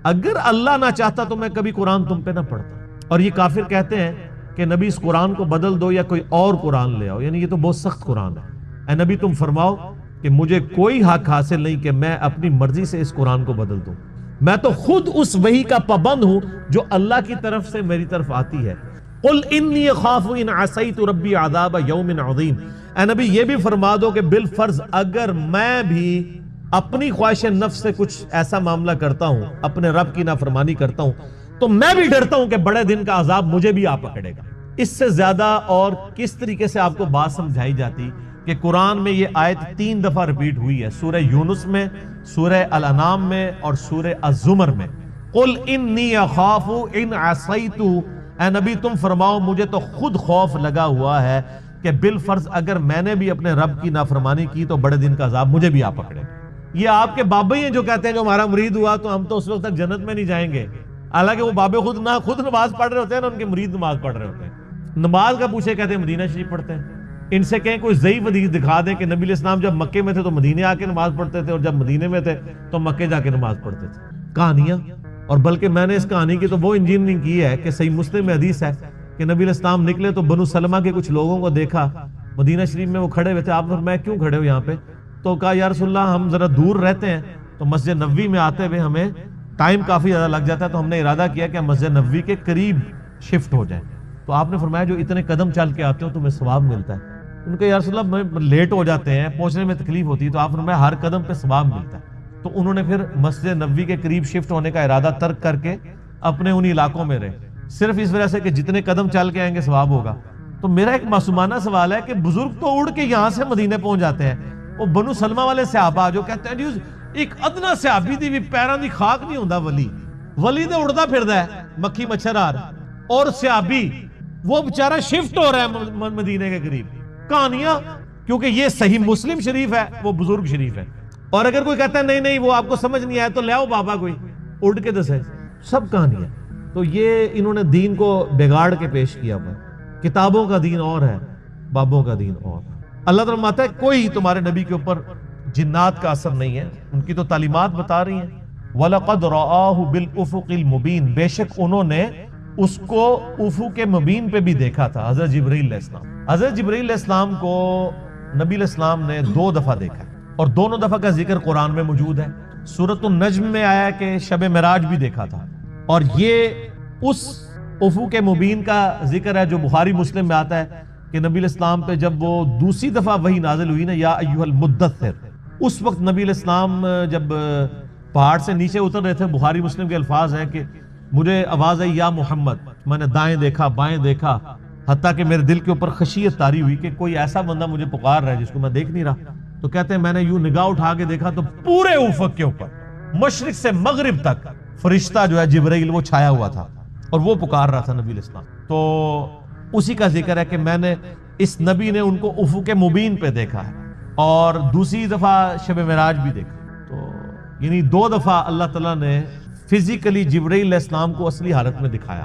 اگر اللہ نہ چاہتا تو میں کبھی قرآن تم پہ نہ پڑھتا۔ اور یہ کافر کہتے ہیں کہ نبی اس قرآن کو بدل دو یا کوئی اور قرآن لے آؤ، یعنی یہ تو بہت سخت قرآن ہے۔ اے نبی تم فرماؤ کہ مجھے کوئی حق حاصل نہیں کہ میں اپنی مرضی سے اس قرآن کو بدل دوں، میں تو خود اس وحی کا پابند ہوں جو اللہ کی طرف سے میری طرف آتی ہے۔ قل انی اخاف ان عصیت ربی عذاب یوم عظیم، اے نبی یہ بھی فرما دو کہ بالفرض اگر میں بھی اپنی خواہش نفس سے کچھ ایسا معاملہ کرتا ہوں، اپنے رب کی نافرمانی کرتا ہوں، تو میں بھی ڈرتا ہوں کہ بڑے دن کا عذاب مجھے بھی آ پکڑے گا۔ اس سے زیادہ اور کس طریقے سے آپ کو بات سمجھائی جاتی کہ قرآن میں یہ آیت 3 دفعہ ریپیٹ ہوئی ہے، سورہ یونس میں، سورہ الانعام میں اور سورہ الزمر میں۔ قل انی اخاف ان عصیت، اے نبی تم فرماؤ مجھے تو خود خوف لگا ہوا ہے کہ بالفرض اگر میں نے بھی اپنے رب کی نافرمانی کی تو بڑے دن کا عذاب مجھے بھی آ پکڑے۔ یہ آپ کے بابے ہی ہیں جو کہتے ہیں جو ہمارا مرید ہوا تو ہم تو اس وقت تک جنت میں نہیں جائیں گے، حالانکہ وہ بابے خود نماز پڑھ رہے ہوتے ہیں نا، ان کے مرید نماز پڑھ رہے ہوتے ہیں۔ نماز کا پوچھے کہتے ہیں مدینہ شریف پڑھتے ہیں۔ ان سے کہیں کوئی ضعیف حدیث دکھا دیں کہ نبی علیہ السلام جب مکے میں تھے تو مدینے آ کے نماز پڑھتے تھے، اور جب مدینے میں تھے تو مکے جا کے نماز پڑھتے تھے۔ کہانیاں، اور بلکہ میں نے اس کہانی کی تو وہ انجینئرنگ کی ہے کہ صحیح مسلم میں حدیث ہے کہ نبی علیہ السلام نکلے تو بنو سلمہ کے کچھ لوگوں کو دیکھا مدینہ شریف میں وہ کھڑے ہوئے تھے۔ آپ نے فرمایا کیوں کھڑے ہو یہاں پہ؟ تو کہا یا رسول اللہ ہم ذرا دور رہتے ہیں تو مسجد نبوی میں آتے ہوئے ہمیں ٹائم کافی زیادہ لگ جاتا ہے، تو ہم نے ارادہ کیا کہ ہم مسجد نبوی کے قریب شفٹ ہو جائیں۔ تو آپ نے فرمایا جو اتنے قدم چل کے آتے ہو تمہیں ثواب ملتا ہے۔ ان کے یا رسول اللہ لیٹ ہو جاتے ہیں، پہنچنے میں تکلیف ہوتی ہے، تو آپ نے فرمایا ہر قدم پہ ثواب ملتا ہے۔ تو انہوں نے پھر مسجد نبوی کے قریب شفٹ ہونے کا ارادہ ترک کر کے اپنے انہی علاقوں میں رہے، صرف اس وجہ سے کہ جتنے قدم چل کے آئیں گے ثواب ہوگا۔ تو میرا ایک معصومانہ سوال ہے کہ بزرگ تو اڑ کے یہاں سے مدینے پہنچ جاتے ہیں، وہ بنو سلمہ والے صحابہ جو کہتے ہیں جی ایک ادنا صحابی دی بھی پیران دی خاک نہیں ہوندا، ولی تے اڑدا پھردا ہے مکھی مچھر آر، اور صحابی وہ بیچارہ شفٹ ہو رہا ہے مدینے کے قریب۔ کہانیاں، کیونکہ یہ صحیح مسلم شریف ہے، وہ بزرگ شریف ہے۔ اور اگر کوئی کہتا ہے نہیں نہیں وہ آپ کو سمجھ نہیں آیا تو لے آؤ بابا کوئی اڑ کے دسے، سب کہانیاں۔ تو یہ انہوں نے دین کو بگاڑ کے پیش کیا ہوا ہے۔ کتابوں کا دین اور ہے، بابوں کا دین اور۔ اللہ تعالیٰ فرماتا ہے کوئی تمہارے نبی کے اوپر جنات کا اثر نہیں ہے، ان کی تو تعلیمات بتا رہی ہیں۔ وَلَقَدْ رَآهُ بِالْأُفُقِ الْمُبِينِ، بے شک انہوں نے اس کو افق مبین پہ بھی دیکھا تھا، حضرت جبرائیل علیہ السلام۔ حضرت جبرائیل علیہ السلام کو نبی علیہ السلام نے 2 دفعہ دیکھا ہے، اور دونوں دفعہ کا ذکر قرآن میں موجود ہے۔ سورۃ النجم میں آیا کہ شب معراج بھی دیکھا تھا، اور یہ اس افق مبین کا ذکر ہے جو بخاری مسلم میں آتا ہے کہ نبی علیہ السلام پہ جب وہ دوسری دفعہ وحی نازل ہوئی نا، یا ایھا المدثر، اس وقت نبی علیہ السلام جب پہاڑ سے نیچے اتر رہے تھے، بخاری مسلم کے الفاظ ہیں کہ مجھے آواز آئی یا محمد، میں نے دائیں دیکھا بائیں دیکھا، حتیٰ کہ میرے دل کے اوپر خشیت طاری ہوئی کہ کوئی ایسا بندہ مجھے پکار رہا ہے جس کو میں دیکھ نہیں رہا۔ تو کہتے ہیں میں نے یوں نگاہ اٹھا کے دیکھا تو پورے افق کے اوپر مشرق سے مغرب تک فرشتہ جو ہے جبرائیل وہ چھایا ہوا تھا، اور وہ پکار رہا تھا نبی علیہ السلام۔ تو اسی کا ذکر ہے کہ میں نے اس نبی نے ان کو افق مبین پہ دیکھا ہے، اور دوسری دفعہ شب معراج بھی دیکھا۔ تو یعنی 2 دفعہ اللہ تعالیٰ نے فزیکلی جبرائیل علیہ السلام کو اصلی حالت میں دکھایا۔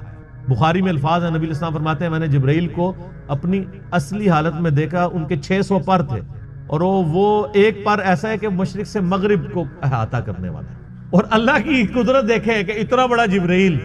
بخاری میں الفاظ ہیں، نبی علیہ السلام فرماتے ہیں میں نے جبرائیل کو اپنی اصلی حالت میں دیکھا، ان کے 600 پر تھے، اور وہ ایک پر ایسا ہے کہ مشرق سے مغرب کو احاطہ کرنے والا ہے۔ اور اللہ کی قدرت دیکھیں کہ اتنا بڑا جبرائیل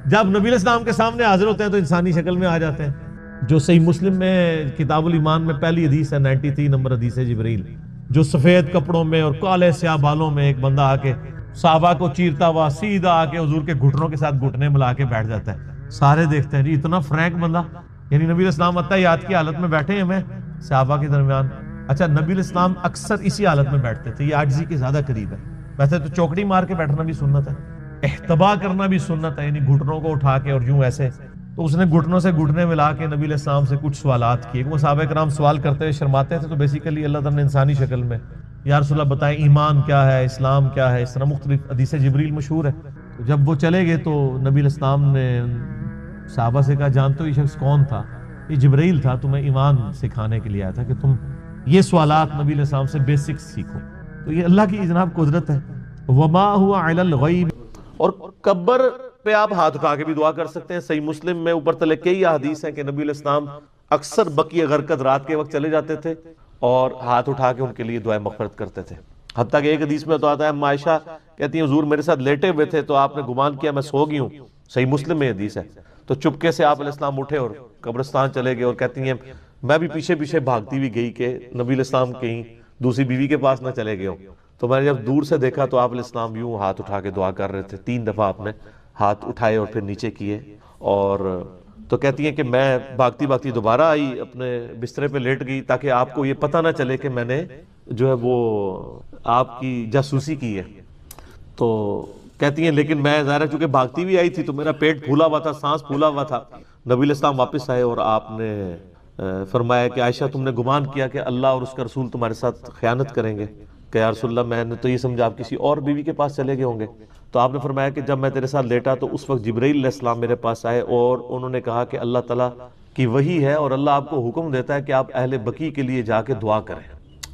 جب نبی علیہ السلام کے سامنے حاضر ہوتے ہیں تو انسانی شکل میں آ جاتے ہیں۔ جو صحیح مسلم میں کتاب الایمان میں پہلی حدیث ہے، 93 نمبر حدیث ہے، جبرائیل جو سفید کپڑوں میں اور کالے سیاہ بالوں میں ایک بندہ آ کے صحابہ کو چیرتا ہوا سیدھا آ کے حضور کے گھٹنوں کے ساتھ گھٹنے ملا کے بیٹھ جاتا ہے۔ سارے دیکھتے ہیں جی اتنا فرینک بندہ، یعنی نبی علیہ السلام اتحیات کی حالت میں بیٹھے ہیں میں صحابہ کے درمیان۔ اچھا، نبی علیہ السلام اکثر اسی حالت میں بیٹھتے تھے، یہ عاجزی کے زیادہ قریب ہے۔ ویسے تو چوکڑی مار کے بیٹھنا بھی سنت ہے، احتبا کرنا بھی سنت ہے، یعنی گھٹنوں کو اٹھا کے اور یوں ایسے۔ تو اس نے گھٹنوں سے گھٹنے ملا کے نبی علیہ السلام سے کچھ سوالات کیے۔ وہ صحابہ کرام سوال کرتے ہوئے شرماتے تھے، تو بیسیکلی اللہ تعالیٰ نے انسانی شکل میں یا رسول اللہ بتائیں ایمان کیا ہے، اسلام کیا ہے، اس طرح مختلف حدیث جبریل مشہور ہے۔ تو جب وہ چلے گئے تو نبی علیہ السلام نے صحابہ سے کہا جانتے ہو یہ شخص کون تھا؟ یہ جبریل تھا، تمہیں ایمان سکھانے کے لیے آیا تھا کہ تم یہ سوالات نبی علیہ السلام سے بیسکس سیکھو۔ تو یہ اللہ کی جناب قدرت ہے. وما هو علی الغیب. اور قبر پہ آپ ہاتھ اٹھا کے بھی دعا کر سکتے ہیں. صحیح مسلم میں اوپر تلے کئی احادیث ہیں کہ نبی علیہ السلام اکثر بقیع غرقد رات کے وقت چلے جاتے تھے اور ہاتھ اٹھا کے ان کے لیے دعائیں مغفرت کرتے تھے. حتیٰ کہ ایک حدیث میں تو آتا ہے عائشہ کہتی ہیں حضور میرے ساتھ لیٹے ہوئے تھے تو آپ نے گمان کیا میں سو گئی ہوں. صحیح مسلم میں حدیث ہے. تو چپکے سے آپ علیہ السلام اٹھے اور قبرستان چلے گئے اور کہتی ہیں میں بھی پیچھے پیچھے بھاگتی ہوئی گئی کہ نبی علیہ السلام کہیں دوسری بیوی کے پاس نہ چلے گئے ہوں. تو میں نے جب دور سے دیکھا تو آپ علیہ السلام یوں ہاتھ اٹھا کے دعا کر رہے تھے. 3 دفعہ آپ نے ہاتھ اٹھائے اور پھر نیچے کیے. اور تو کہتی ہیں کہ میں بھاگتی بھاگتی دوبارہ آئی اپنے بسترے پہ لیٹ گئی تاکہ آپ کو یہ پتہ نہ چلے کہ میں نے جو ہے وہ آپ کی جاسوسی کی ہے. تو کہتی ہیں لیکن میں ظاہر چونکہ بھاگتی بھی آئی تھی تو میرا پیٹ پھولا ہوا تھا, سانس پھولا ہوا تھا. نبی علیہ السلام واپس آئے اور آپ نے فرمایا کہ عائشہ تم نے گمان کیا کہ اللہ اور اس کا رسول تمہارے ساتھ خیانت کریں گے؟ کہ یا رسول اللہ میں نے تو یہ سمجھا آپ کسی اور بیوی کے پاس چلے گئے ہوں گے. تو آپ نے فرمایا کہ جب میں تیرے ساتھ لیٹا تو اس وقت جبرائیل علیہ السلام میرے پاس آئے اور انہوں نے کہا کہ اللہ تعالیٰ کی وحی ہے اور اللہ آپ کو حکم دیتا ہے کہ آپ اہل بقیع کے لیے جا کے دعا کریں.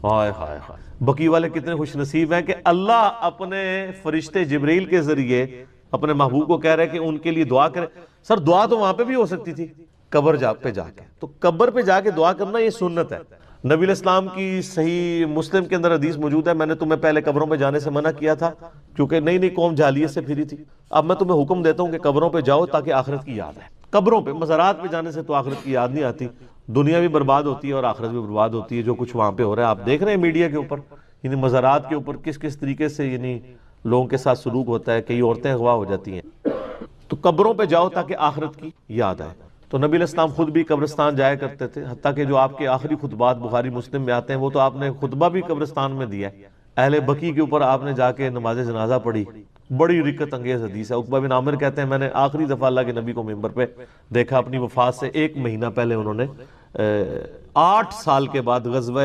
ہائے ہائے ہائے, بقیع والے کتنے خوش نصیب ہیں کہ اللہ اپنے فرشتے جبرائیل کے ذریعے اپنے محبوب کو کہہ رہے کہ ان کے لیے دعا کریں. سر دعا تو وہاں پہ بھی ہو سکتی تھی قبر پہ جا کے. تو قبر پہ جا کے دعا کرنا یہ سنت ہے. نبی علیہ السلام کی صحیح مسلم کے اندر حدیث موجود ہے میں نے تمہیں پہلے قبروں پہ جانے سے منع کیا تھا کیونکہ نئی نئی قوم جاہلیت سے پھری تھی. اب میں تمہیں حکم دیتا ہوں کہ قبروں پہ جاؤ تاکہ آخرت کی یاد ہے. قبروں پہ, مزارات پہ جانے سے تو آخرت کی یاد نہیں آتی. دنیا بھی برباد ہوتی ہے اور آخرت بھی برباد ہوتی ہے. جو کچھ وہاں پہ ہو رہا ہے آپ دیکھ رہے ہیں میڈیا کے اوپر, یعنی مزارات کے اوپر کس کس طریقے سے یعنی لوگوں کے ساتھ سلوک ہوتا ہے. کئی عورتیں اغوا ہو جاتی ہیں. تو قبروں پہ جاؤ تاکہ آخرت کی یاد آئے. تو نبی علیہ السلام خود بھی قبرستان جایا کرتے تھے. حتیٰ کہ جو آپ کے آخری خطبات بخاری مسلم میں آتے ہیں وہ تو آپ نے خطبہ بھی قبرستان میں دیا ہے. اہل بقیع کے اوپر آپ نے جا کے نماز جنازہ پڑھی. بڑی رقت انگیز حدیث ہے. عقبہ بن عامر کہتے ہیں میں نے آخری دفعہ اللہ کے نبی کو ممبر پہ دیکھا اپنی وفات سے 1 مہینہ پہلے. انہوں نے 8 سال کے بعد غزوہ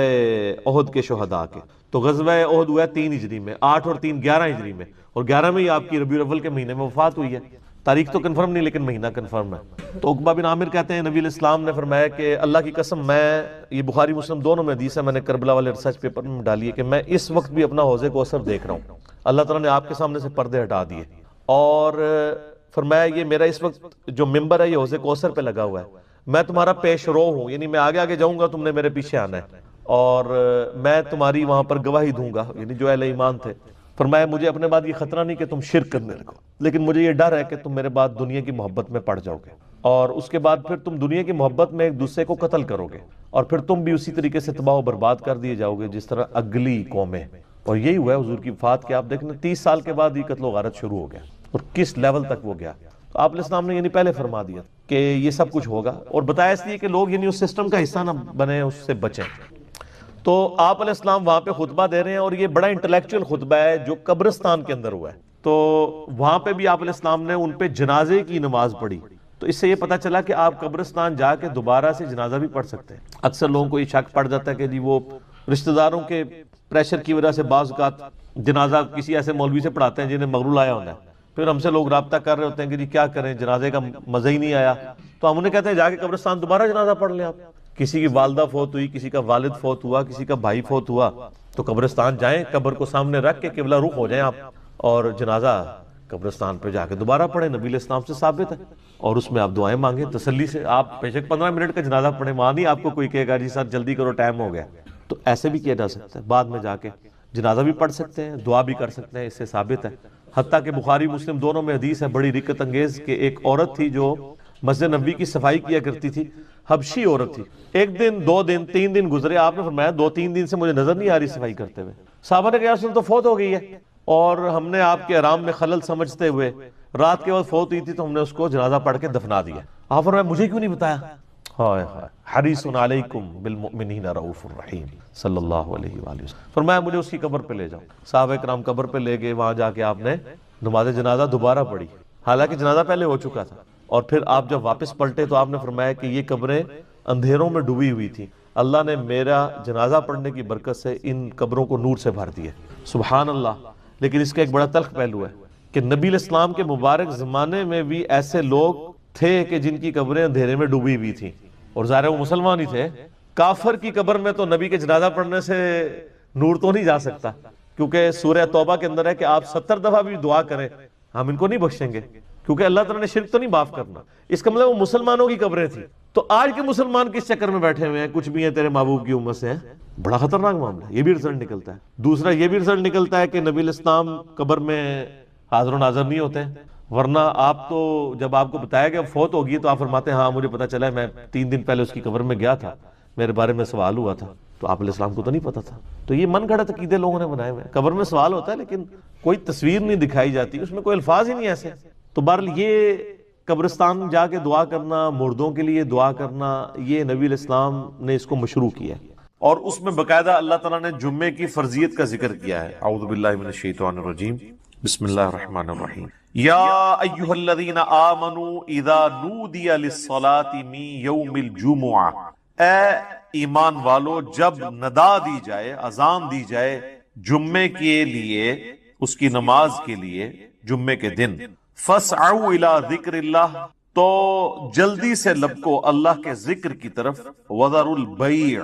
احد کے شہداء کے, تو غزوہ احد ہوا ہے 3 ہجری میں, 8 اور 3 11 ہجری میں, اور 11 میں ہی آپ کی ربیع الاول کے مہینے میں وفات ہوئی ہے. تاریخ تو کنفرم نہیں لیکن مہینہ کنفرم ہے. تو عقبہ بن عامر کہتے ہیں نبی علیہ السلام نے فرمایا کہ اللہ کی قسم میں, یہ بخاری مسلم دونوں میں حدیث ہے, میں نے کربلا والے ریسرچ پیپر میں ڈالی ہے کہ میں اس وقت بھی اپنا حوض کوثر دیکھ رہا ہوں. اللہ تعالیٰ نے آپ کے سامنے سے پردے ہٹا دیے اور فرمایا یہ میرا اس وقت جو ممبر ہے یہ حوض کوثر پہ لگا ہوا ہے. میں تمہارا پیش رو ہوں, یعنی میں آگے آگے جاؤں گا تم نے میرے پیچھے آنا ہے اور میں تمہاری وہاں پر گواہی دوں گا, یعنی جو اہل ایمان تھے. فرمایا مجھے اپنے بعد یہ خطرہ نہیں کہ تم شرک کرنے لگو, لیکن مجھے یہ ڈر ہے کہ تم میرے بعد دنیا کی محبت میں پڑ جاؤ گے اور اس کے بعد پھر تم دنیا کی محبت میں ایک دوسرے کو قتل کرو گے اور پھر تم بھی اسی طریقے سے تباہ و برباد کر دیے جاؤ گے جس طرح اگلی قومیں. اور یہی ہوا ہے حضور کی وفات کے. آپ دیکھیں 30 سال کے بعد یہ قتل و غارت شروع ہو گیا اور کس لیول تک وہ گیا. تو آپ علیہ السلام نے یعنی پہلے فرما دیا کہ یہ سب کچھ ہوگا اور بتایا اس لیے کہ لوگ یعنی اس سسٹم کا حصہ نہ بنے, اس سے بچیں. تو آپ علیہ السلام وہاں پہ خطبہ دے رہے ہیں اور یہ بڑا انٹلیکچوئل خطبہ ہے جو قبرستان کے اندر ہوا ہے. تو وہاں پہ بھی آپ علیہ السلام نے ان پہ جنازے کی نماز پڑھی. تو اس سے یہ پتہ چلا کہ آپ قبرستان جا کے دوبارہ سے جنازہ بھی پڑھ سکتے ہیں. اکثر لوگوں کو یہ شک پڑ جاتا ہے کہ جی وہ رشتہ داروں کے پریشر کی وجہ سے بعض اوقات جنازہ کسی ایسے مولوی سے پڑھاتے ہیں جنہیں مغرور آیا ہوتا ہے, پھر ہم سے لوگ رابطہ کر رہے ہوتے ہیں کہ جی کیا کریں جنازے کا مزہ ہی نہیں آیا. تو ہم انہیں کہتے ہیں جا کے قبرستان دوبارہ جنازہ پڑھ لیں. آپ کسی کی والدہ فوت ہوئی, کسی کا والد فوت ہوا, کسی کا بھائی فوت ہوا, تو قبرستان جائیں, قبر کو سامنے رکھ کے قبلہ رخ ہو جائیں آپ اور جنازہ قبرستان پہ جا کے دوبارہ پڑھیں. نبی علیہ السلام سے ثابت ہے. اور اس میں آپ دعائیں مانگیں تسلی سے. آپ بے شک 15 منٹ کا جنازہ پڑھیں, وہاں نہیں آپ کو کوئی کہے گا جی سر جلدی کرو ٹائم ہو گیا. تو ایسے بھی کیا جا سکتا ہے. بعد میں جا کے جنازہ بھی پڑھ سکتے ہیں, دعا بھی کر سکتے ہیں, اس سے ثابت ہے. حتیٰ کہ بخاری مسلم دونوں میں حدیث ہے بڑی رقت انگیز کہ ایک عورت تھی جو مسجد نبوی کی صفائی کیا کرتی تھی, حبشی عورت تھی. 1 دن 2 دن 3 دن گزرے, آپ نے فرمایا 2-3 دن سے مجھے نظر نہیں آ رہی صفائی کرتے ہوئے. صحابہ نے کہا یا رسول اللہ تو فوت ہو گئی ہے, اور ہم نے آپ کے آرام میں خلل سمجھتے ہوئے رات کے وقت فوت ہوئی تھی تو ہم نے اس کو جنازہ پڑھ کے دفنا دیا. آپ فرمایا مجھے کیوں نہیں بتایا؟ ہائے ہائے, حریص علیکم بالمؤمنین رؤوف الرحیم صلی اللہ علیہ وآلہ وسلم. فرمایا مجھے اس کی قبر پہ لے جاؤ. صحابہ کرام قبر پہ لے گئے, وہاں جا کے آپ نے نماز جنازہ دوبارہ پڑھی, حالانکہ جنازہ پہلے ہو چکا تھا. اور پھر آپ جب واپس پلٹے تو آپ نے فرمایا کہ یہ قبریں اندھیروں میں ڈوبی ہوئی تھی, اللہ نے میرا جنازہ پڑھنے کی برکت سے ان قبروں کو نور سے بھر دیا. سبحان اللہ. لیکن اس کا ایک بڑا تلخ پہلو ہے کہ نبی علیہ السلام کے مبارک زمانے میں بھی ایسے لوگ تھے کہ جن کی قبریں اندھیرے میں ڈوبی ہوئی تھیں, اور ظاہر وہ مسلمان ہی تھے. کافر کی قبر میں تو نبی کے جنازہ پڑھنے سے نور تو نہیں جا سکتا, کیونکہ سورہ توبہ کے اندر ہے کہ آپ 70 دفعہ بھی دعا کریں ہم ان کو نہیں بخشیں گے، کیونکہ اللہ تعالیٰ نے شرک تو نہیں معاف کرنا۔ اس کا مطلب وہ مسلمانوں کی قبریں تھیں۔ تو آج کے مسلمان کس چکر میں بیٹھے ہوئے ہیں، کچھ بھی ہیں تیرے محبوب کی امت سے ہیں، بڑا خطرناک معاملہ ہے۔ یہ بھی رزلٹ نکلتا ہے۔ دوسرا یہ بھی رزلٹ نکلتا ہے کہ نبی الاسلام قبر میں حاضر و ناظر نہیں ہوتے ہیں، ورنہ آپ تو جب آپ کو بتایا کہ فوت ہو گئی تو آپ فرماتے ہیں ہاں مجھے پتا چلا ہے، میں 3 دن پہلے اس کی قبر میں گیا تھا، میرے بارے میں سوال ہوا تھا، تو آپ علیہ السلام کو تو نہیں پتا تھا۔ تو یہ من گھڑت عقیدے لوگوں نے بنائے ہوئے ہیں۔ قبر میں سوال ہوتا ہے لیکن کوئی تصویر نہیں دکھائی جاتی، اس میں کوئی الفاظ ہی نہیں ایسے۔ تو بہرحال یہ قبرستان جا کے دعا کرنا، مردوں کے لیے دعا کرنا، یہ نبی علیہ السلام نے اس کو مشروع کیا ہے، اور اس میں باقاعدہ اللہ تعالیٰ نے جمعے کی فرضیت کا ذکر کیا ہے۔ اعوذ باللہ من الشیطان الرجیم، بسم اللہ الرحمن الرحیم۔ یا ایھا الذین آمنوا اذا نودی للصلاۃ من یوم الجمعہ، اے ایمان والو جب ندا دی جائے، اذان دی جائے جمعے کے لیے، اس کی نماز کے لیے، جمعے کے دن، فاسعوا الی ذکر اللہ، تو جلدی سے لبکو اللہ کے ذکر کی طرف، وذروا البیع،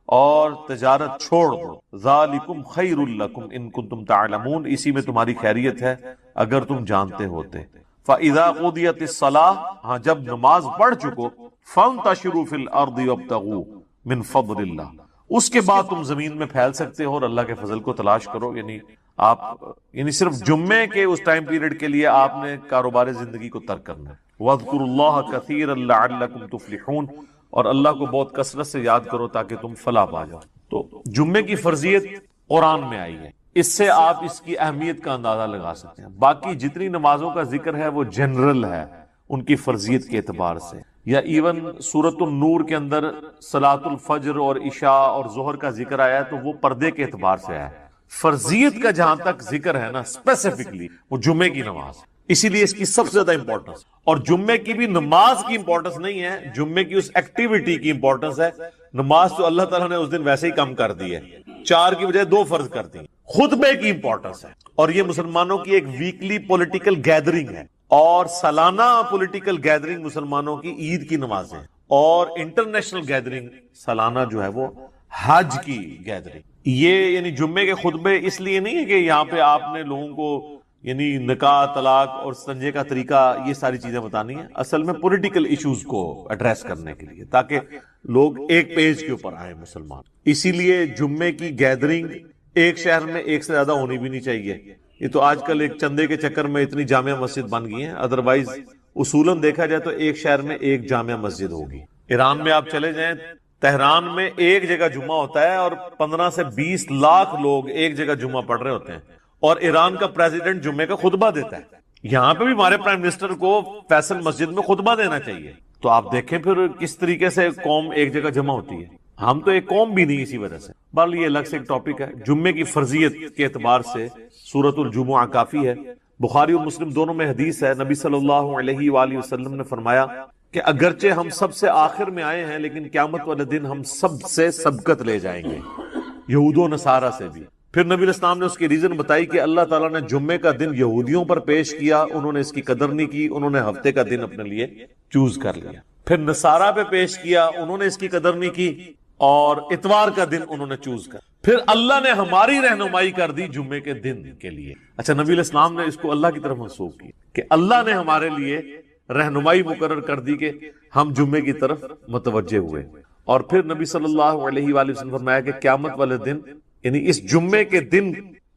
اور تجارت چھوڑ دو، ذالکم خیر لکم ان کنتم تعلمون، اسی میں تمہاری خیریت ہے اگر تم جانتے ہوتے۔ فاذا قضیت الصلاۃ، ہاں جب نماز پڑھ چکو، فانتشروا فی الارض وابتغوا من فضل اللہ، اس کے بعد تم زمین میں پھیل سکتے ہو اور اللہ کے فضل کو تلاش کرو۔ یعنی صرف جمعے کے اس ٹائم پیریڈ کے لیے آپ نے کاروبار زندگی کو ترک کرنا ہے۔ وَاذْكُرُوا اللَّهَ كَثِيرًا لَعَلَّكُمْ تُفْلِحُونَ، اور اللہ کو بہت کثرت سے یاد کرو تاکہ تم فلاح پا جاؤ۔ تو جمعے کی فرضیت قرآن میں آئی ہے، اس سے آپ اس کی اہمیت کا اندازہ لگا سکتے ہیں۔ باقی جتنی نمازوں کا ذکر ہے وہ جنرل ہے ان کی فرضیت کے اعتبار سے، یا ایون سورۃ النور کے اندر صلاۃ الفجر اور عشاء اور ظہر کا ذکر آیا ہے تو وہ پردے کے اعتبار سے آیا ہے۔ فرضیت کا جہاں تک ذکر ہے نا اسپیسیفکلی، وہ جمعے کی نماز، اسی لیے اس کی سب سے زیادہ امپورٹنس، اور جمعے کی بھی نماز کی امپورٹنس نہیں ہے، جمعے کی اس ایکٹیویٹی کی امپورٹنس ہے۔ نماز تو اللہ تعالیٰ نے اس دن ویسے ہی کم کر دی ہے، 4 کی بجائے 2 فرض کر دی۔ خطبے کی امپورٹنس ہے، اور یہ مسلمانوں کی ایک ویکلی پولیٹیکل گیدرنگ ہے، اور سالانہ پولیٹیکل گیدرنگ مسلمانوں کی عید کی نمازیں، اور انٹرنیشنل گیدرنگ سالانہ جو ہے وہ حج کی گیدرنگ۔ یہ یعنی جمعے کے خطبے اس لیے نہیں ہے کہ یہاں پہ آپ نے لوگوں کو یعنی نکاح، طلاق اور استنجے کا طریقہ، یہ ساری چیزیں بتانی ہیں، اصل میں پولیٹیکل ایشوز کو ایڈریس کرنے کے لیے، تاکہ لوگ ایک پیج کے اوپر آئیں مسلمان۔ اسی لیے جمعے کی گیدرنگ ایک شہر میں ایک سے زیادہ ہونی بھی نہیں چاہیے۔ یہ تو آج کل ایک چندے کے چکر میں اتنی جامع مسجد بن گئی ہیں، ادروائز اصولاً دیکھا جائے تو ایک شہر میں ایک جامع مسجد ہوگی۔ ایران میں آپ چلے جائیں، تہران میں ایک جگہ جمعہ ہوتا ہے اور 15 سے 20 لاکھ لوگ ایک جگہ جمعہ پڑھ رہے ہوتے ہیں، اور ایران کا پریزیڈنٹ جمعے کا خطبہ دیتا ہے۔ یہاں پہ بھی ہمارے پرائم منسٹر کو فیصل مسجد میں خطبہ دینا چاہیے۔ تو آپ دیکھیں پھر کس طریقے سے قوم ایک جگہ جمع ہوتی ہے۔ ہم تو ایک قوم بھی نہیں اسی وجہ سے۔ بہرحال یہ الگ سے ایک ٹاپک ہے۔ جمعے کی فرضیت کے اعتبار سے سورۃ الجمعہ کافی ہے۔ بخاری اور مسلم دونوں میں حدیث ہے، نبی صلی اللہ علیہ وآلہ وسلم نے فرمایا کہ اگرچہ ہم سب سے آخر میں آئے ہیں لیکن قیامت والے دن ہم سب سے سبقت لے جائیں گے، یہود و نصارہ سے بھی۔ پھر نبی علیہ السلام نے اس کی ریزن بتائی کہ اللہ تعالیٰ نے جمعے کا دن یہودیوں پر پیش کیا، انہوں نے اس کی قدر نہیں کی، انہوں نے ہفتے کا دن اپنے لیے چوز کر لیا۔ پھر نصارہ پہ پیش کیا، انہوں نے اس کی قدر نہیں کی، اور اتوار کا دن انہوں نے چوز کر۔ پھر اللہ نے ہماری رہنمائی کر دی جمعے کے دن کے لیے۔ اچھا، نبی علیہ السلام نے اس کو اللہ کی طرف منسوخ کیا کہ اللہ نے ہمارے لیے رہنمائی مقرر کر دی کہ ہم جمعے کی طرف متوجہ ہوئے۔ اور پھر نبی صلی اللہ علیہ وآلہ وسلم نے فرمایا کہ قیامت والے دن، یعنی اس جمعے کے دن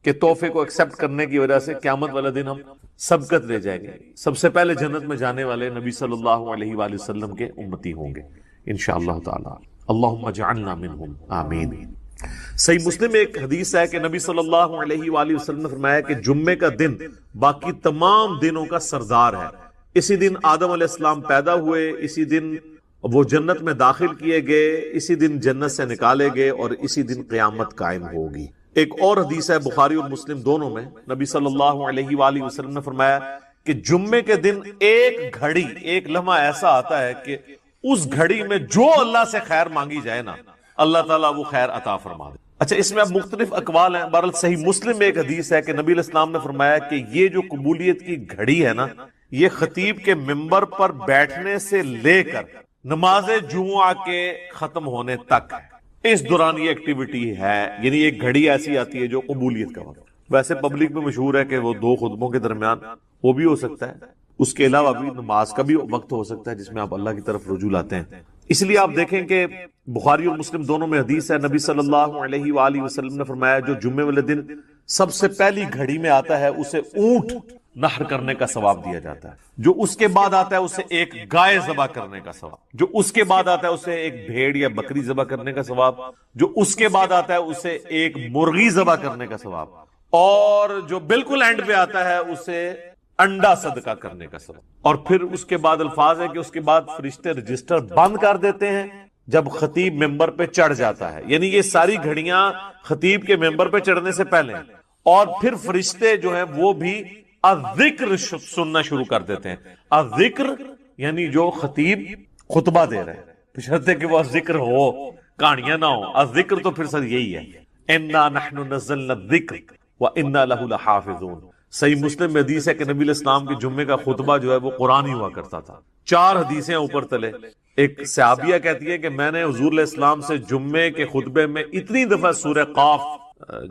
کے تحفے کو ایکسپٹ کرنے کی وجہ سے قیامت والے دن ہم سبقت لے جائیں گے۔ سب سے پہلے جنت میں جانے والے نبی صلی اللہ علیہ وآلہ وسلم کے امتی ہوں گے انشاءاللہ تعالی۔ اللہم اجعلنا منہم، آمین۔ صحیح مسلم میں ایک حدیث ہے کہ نبی صلی اللہ علیہ وآلہ وسلم نے فرمایا کہ جمعے کا دن باقی تمام دنوں کا سردار ہے۔ اسی دن آدم علیہ السلام پیدا ہوئے، اسی دن وہ جنت میں داخل کیے گئے، اسی دن جنت سے نکالے گئے، اور اسی دن قیامت قائم ہوگی۔ ایک اور حدیث ہے بخاری اور مسلم دونوں میں، نبی صلی اللہ علیہ وآلہ وسلم نے فرمایا کہ جمعے کے دن ایک گھڑی، ایک لمحہ ایسا آتا ہے کہ اس گھڑی میں جو اللہ سے خیر مانگی جائے نا، اللہ تعالیٰ وہ خیر عطا فرما دے۔ اچھا، اس میں اب مختلف اقوال ہیں۔ بہرحال صحیح مسلم میں ایک حدیث ہے کہ نبی علیہ السلام نے فرمایا کہ یہ جو قبولیت کی گھڑی ہے نا، یہ خطیب کے منبر پر بیٹھنے سے لے کر نماز جمعہ کے ختم ہونے تک ہے۔ اس دوران یہ ایکٹیویٹی ہے، یعنی ایک گھڑی ایسی آتی ہے جو قبولیت کا وقت. ویسے پبلک میں مشہور ہے کہ وہ 2 خطبوں کے درمیان وہ بھی ہو سکتا ہے، اس کے علاوہ بھی نماز کا بھی وقت ہو سکتا ہے جس میں آپ اللہ کی طرف رجوع لاتے ہیں. اس لیے آپ دیکھیں کہ بخاری اور مسلم دونوں میں حدیث ہے، نبی صلی اللہ علیہ وآلہ وسلم نے فرمایا جو جمعے والے دن سب سے پہلی گھڑی میں آتا ہے اسے اونٹ نحر کرنے کا ثواب دیا جاتا ہے، جو اس کے بعد آتا ہے اسے ایک گائے ذبح کرنے کا ثواب، جو اس کے بعد آتا ہے اسے ایک بھیڑ یا بکری ذبح کرنے کا ثواب، جو اس کے بعد آتا ہے اسے ایک مرغی ذبح کرنے کا ثواب، اور جو بالکل اینڈ پہ آتا ہے اسے انڈا صدقہ کرنے کا ثواب. اور پھر اس کے بعد الفاظ ہے کہ اس کے بعد فرشتے رجسٹر بند کر دیتے ہیں جب خطیب ممبر پہ چڑھ جاتا ہے، یعنی یہ ساری گھڑیاں خطیب کے ممبر پہ چڑھنے سے پہلے، اور پھر فرشتے جو ہیں وہ بھی الذکر سننا شروع کر دیتے ہیں. الذکر یعنی جو خطیب خطبہ دے رہے ہیں، بشرطے کہ وہ ذکر ہو، کہانیاں نہ ہو. الذکر تو پھر سر یہی ہے، انا نحن نزلنا الذکر وانا لہ لحافظون. صحیح مسلم میں حدیث ہے کہ نبی علیہ السلام کے جمعے کا خطبہ جو ہے وہ قرآن ہی ہوا کرتا تھا. 4 حدیثیں اوپر تلے. ایک صحابیہ کہتی ہے کہ میں نے حضور علیہ السلام سے جمعے کے خطبے میں اتنی دفعہ سورہ قاف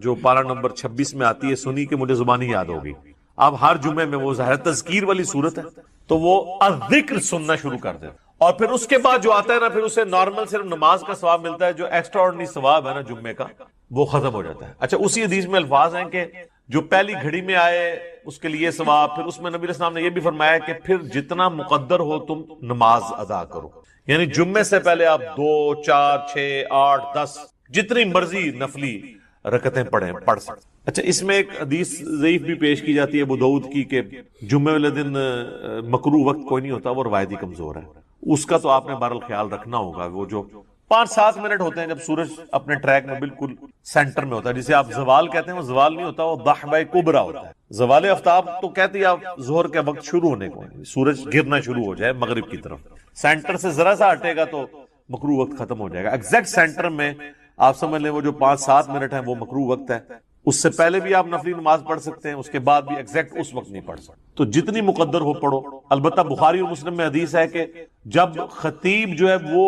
جو پارہ نمبر 26 میں آتی ہے سنی کہ مجھے زبانی یاد ہوگی. اب ہر جمعے میں وہ ظاہر تذکیر والی صورت ہے تو وہ الذکر سننا شروع کر دے، اور پھر اس کے بعد جو آتا ہے نا پھر اسے نارمل صرف نماز کا ثواب ملتا ہے، جو ایکسٹرا آرڈنری ثواب ہے نا جمعے کا وہ ختم ہو جاتا ہے. اچھا اسی حدیث میں الفاظ ہیں کہ جو پہلی گھڑی میں آئے اس کے لیے ثواب. پھر اس میں نبی علیہ السلام نے یہ بھی فرمایا کہ پھر جتنا مقدر ہو تم نماز ادا کرو، یعنی جمعے سے پہلے آپ 2 4 6 8 10 جتنی مرضی نفلی رکعتیں پڑھ سکتے. اچھا اس میں ایک حدیث ضعیف بھی پیش کی جاتی ہے ابو داؤد کی کہ جمعے والے دن مکروہ وقت کوئی نہیں ہوتا، وہ روایتی کمزور ہے. اس کا تو آپ نے بہرحال خیال رکھنا ہوگا. وہ جو 5-7 منٹ ہوتے ہیں جب سورج اپنے ٹریک میں بالکل سینٹر میں ہوتا ہے، جسے آپ زوال کہتے ہیں، وہ زوال نہیں ہوتا، وہ ضحبہ کبریٰ ہوتا ہے. زوال آفتاب تو کہتے ہیں آپ ظہر کے وقت شروع ہونے کو، سورج گرنا شروع ہو جائے مغرب کی طرف، سینٹر سے ذرا سا ہٹے گا تو مکروہ وقت ختم ہو جائے گا. ایگزیکٹ سینٹر میں آپ سمجھ لیں وہ جو 5-7 منٹ ہیں وہ مکروہ وقت ہے. اس سے پہلے بھی آپ نفلی نماز پڑھ سکتے ہیں، اس کے بعد بھی ایگزیکٹ اس وقت نہیں پڑھ سکتے. تو جتنی مقدر ہو پڑھو. البتہ بخاری اور مسلم میں حدیث ہے کہ جب خطیب جو ہے وہ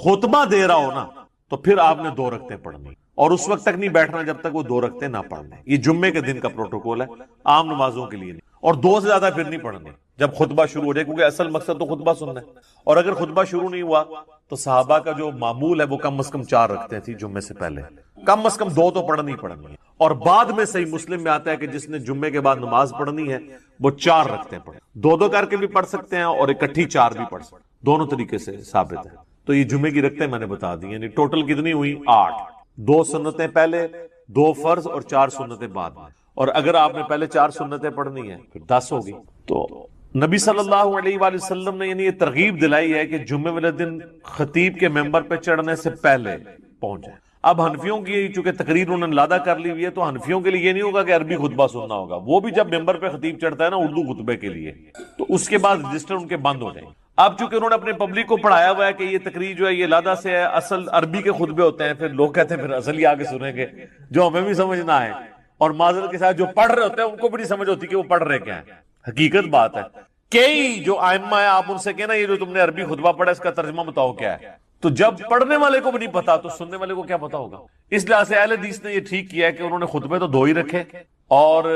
خطبہ دے رہا ہو نا تو پھر آپ نے 2 رکعتیں پڑھنی، اور اس وقت تک نہیں بیٹھنا جب تک وہ 2 رکعتیں نہ پڑھنے. یہ جمعے کے دن کا پروٹوکول ہے، عام نمازوں کے لیے نہیں. اور 2 سے زیادہ پھر نہیں پڑھنے جب خطبہ شروع ہو جائے، کیونکہ اصل مقصد تو خطبہ سننا ہے. اور اگر خطبہ شروع نہیں ہوا تو صحابہ کا جو معمول ہے وہ کم از کم 4 رکھتے تھی جمعے سے پہلے، کم از کم 2 تو پڑھنی ہے. اور بعد میں صحیح مسلم میں آتا ہے کہ جس نے جمعے کے بعد نماز پڑھنی ہے وہ 4 رکھتے پڑھے، 2 کر کے بھی پڑھ سکتے ہیں اور اکٹھی 4 بھی پڑھ سکتے ہیں. دونوں طریقے سے ثابت ہے. تو یہ جمعے کی رکعتیں میں نے بتا دی، یعنی ٹوٹل کتنی ہوئی 8. 2 سنتیں پہلے، 2 فرض اور 4 سنتیں بعد میں. اور اگر آپ نے پہلے 4 سنتیں پڑھنی ہیں پھر 10 ہوگی. تو نبی صلی اللہ علیہ وآلہ وسلم نے یعنی یہ ترغیب دلائی ہے کہ جمعے والے دن خطیب کے ممبر پہ چڑھنے سے پہلے پہنچ جائیں. اب حنفیوں کی چونکہ تقریر انہوں نے لادہ کر لی ہوئی ہے تو حنفیوں کے لیے یہ نہیں ہوگا کہ عربی خطبہ سننا ہوگا. وہ بھی جب ممبر پہ خطیب چڑھتا ہے نا اردو خطبے کے لیے تو اس کے بعد رجسٹر ان کے بند ہو جائیں. اب چونکہ انہوں نے اپنے پبلک کو پڑھایا ہوا ہے کہ یہ تقریر جو ہے یہ لادہ سے ہے، اصل عربی کے خطبے ہوتے ہیں، پھر لوگ کہتے ہیں پھر اصل ہی آگے سنیں گے جو ہمیں بھی سمجھ نہ آئے. اور معذرت کے ساتھ جو پڑھ رہے ہوتے ہیں ان کو بھی نہیں سمجھ ہوتی کہ وہ پڑھ رہے کیا ہیں. حقیقت بات ہے کئی جو ائمہ ہے آپ ان سے کہنا یہ جو تم نے عربی خطبہ پڑھا اس کا ترجمہ بتاؤ کیا ہے. تو جب پڑھنے والے کو بھی نہیں پتا تو سننے والے کو کیا پتا ہوگا. اس لحاظ سے اہل حدیث نے یہ ٹھیک کیا ہے کہ انہوں نے خطبے تو 2 ہی رکھے اور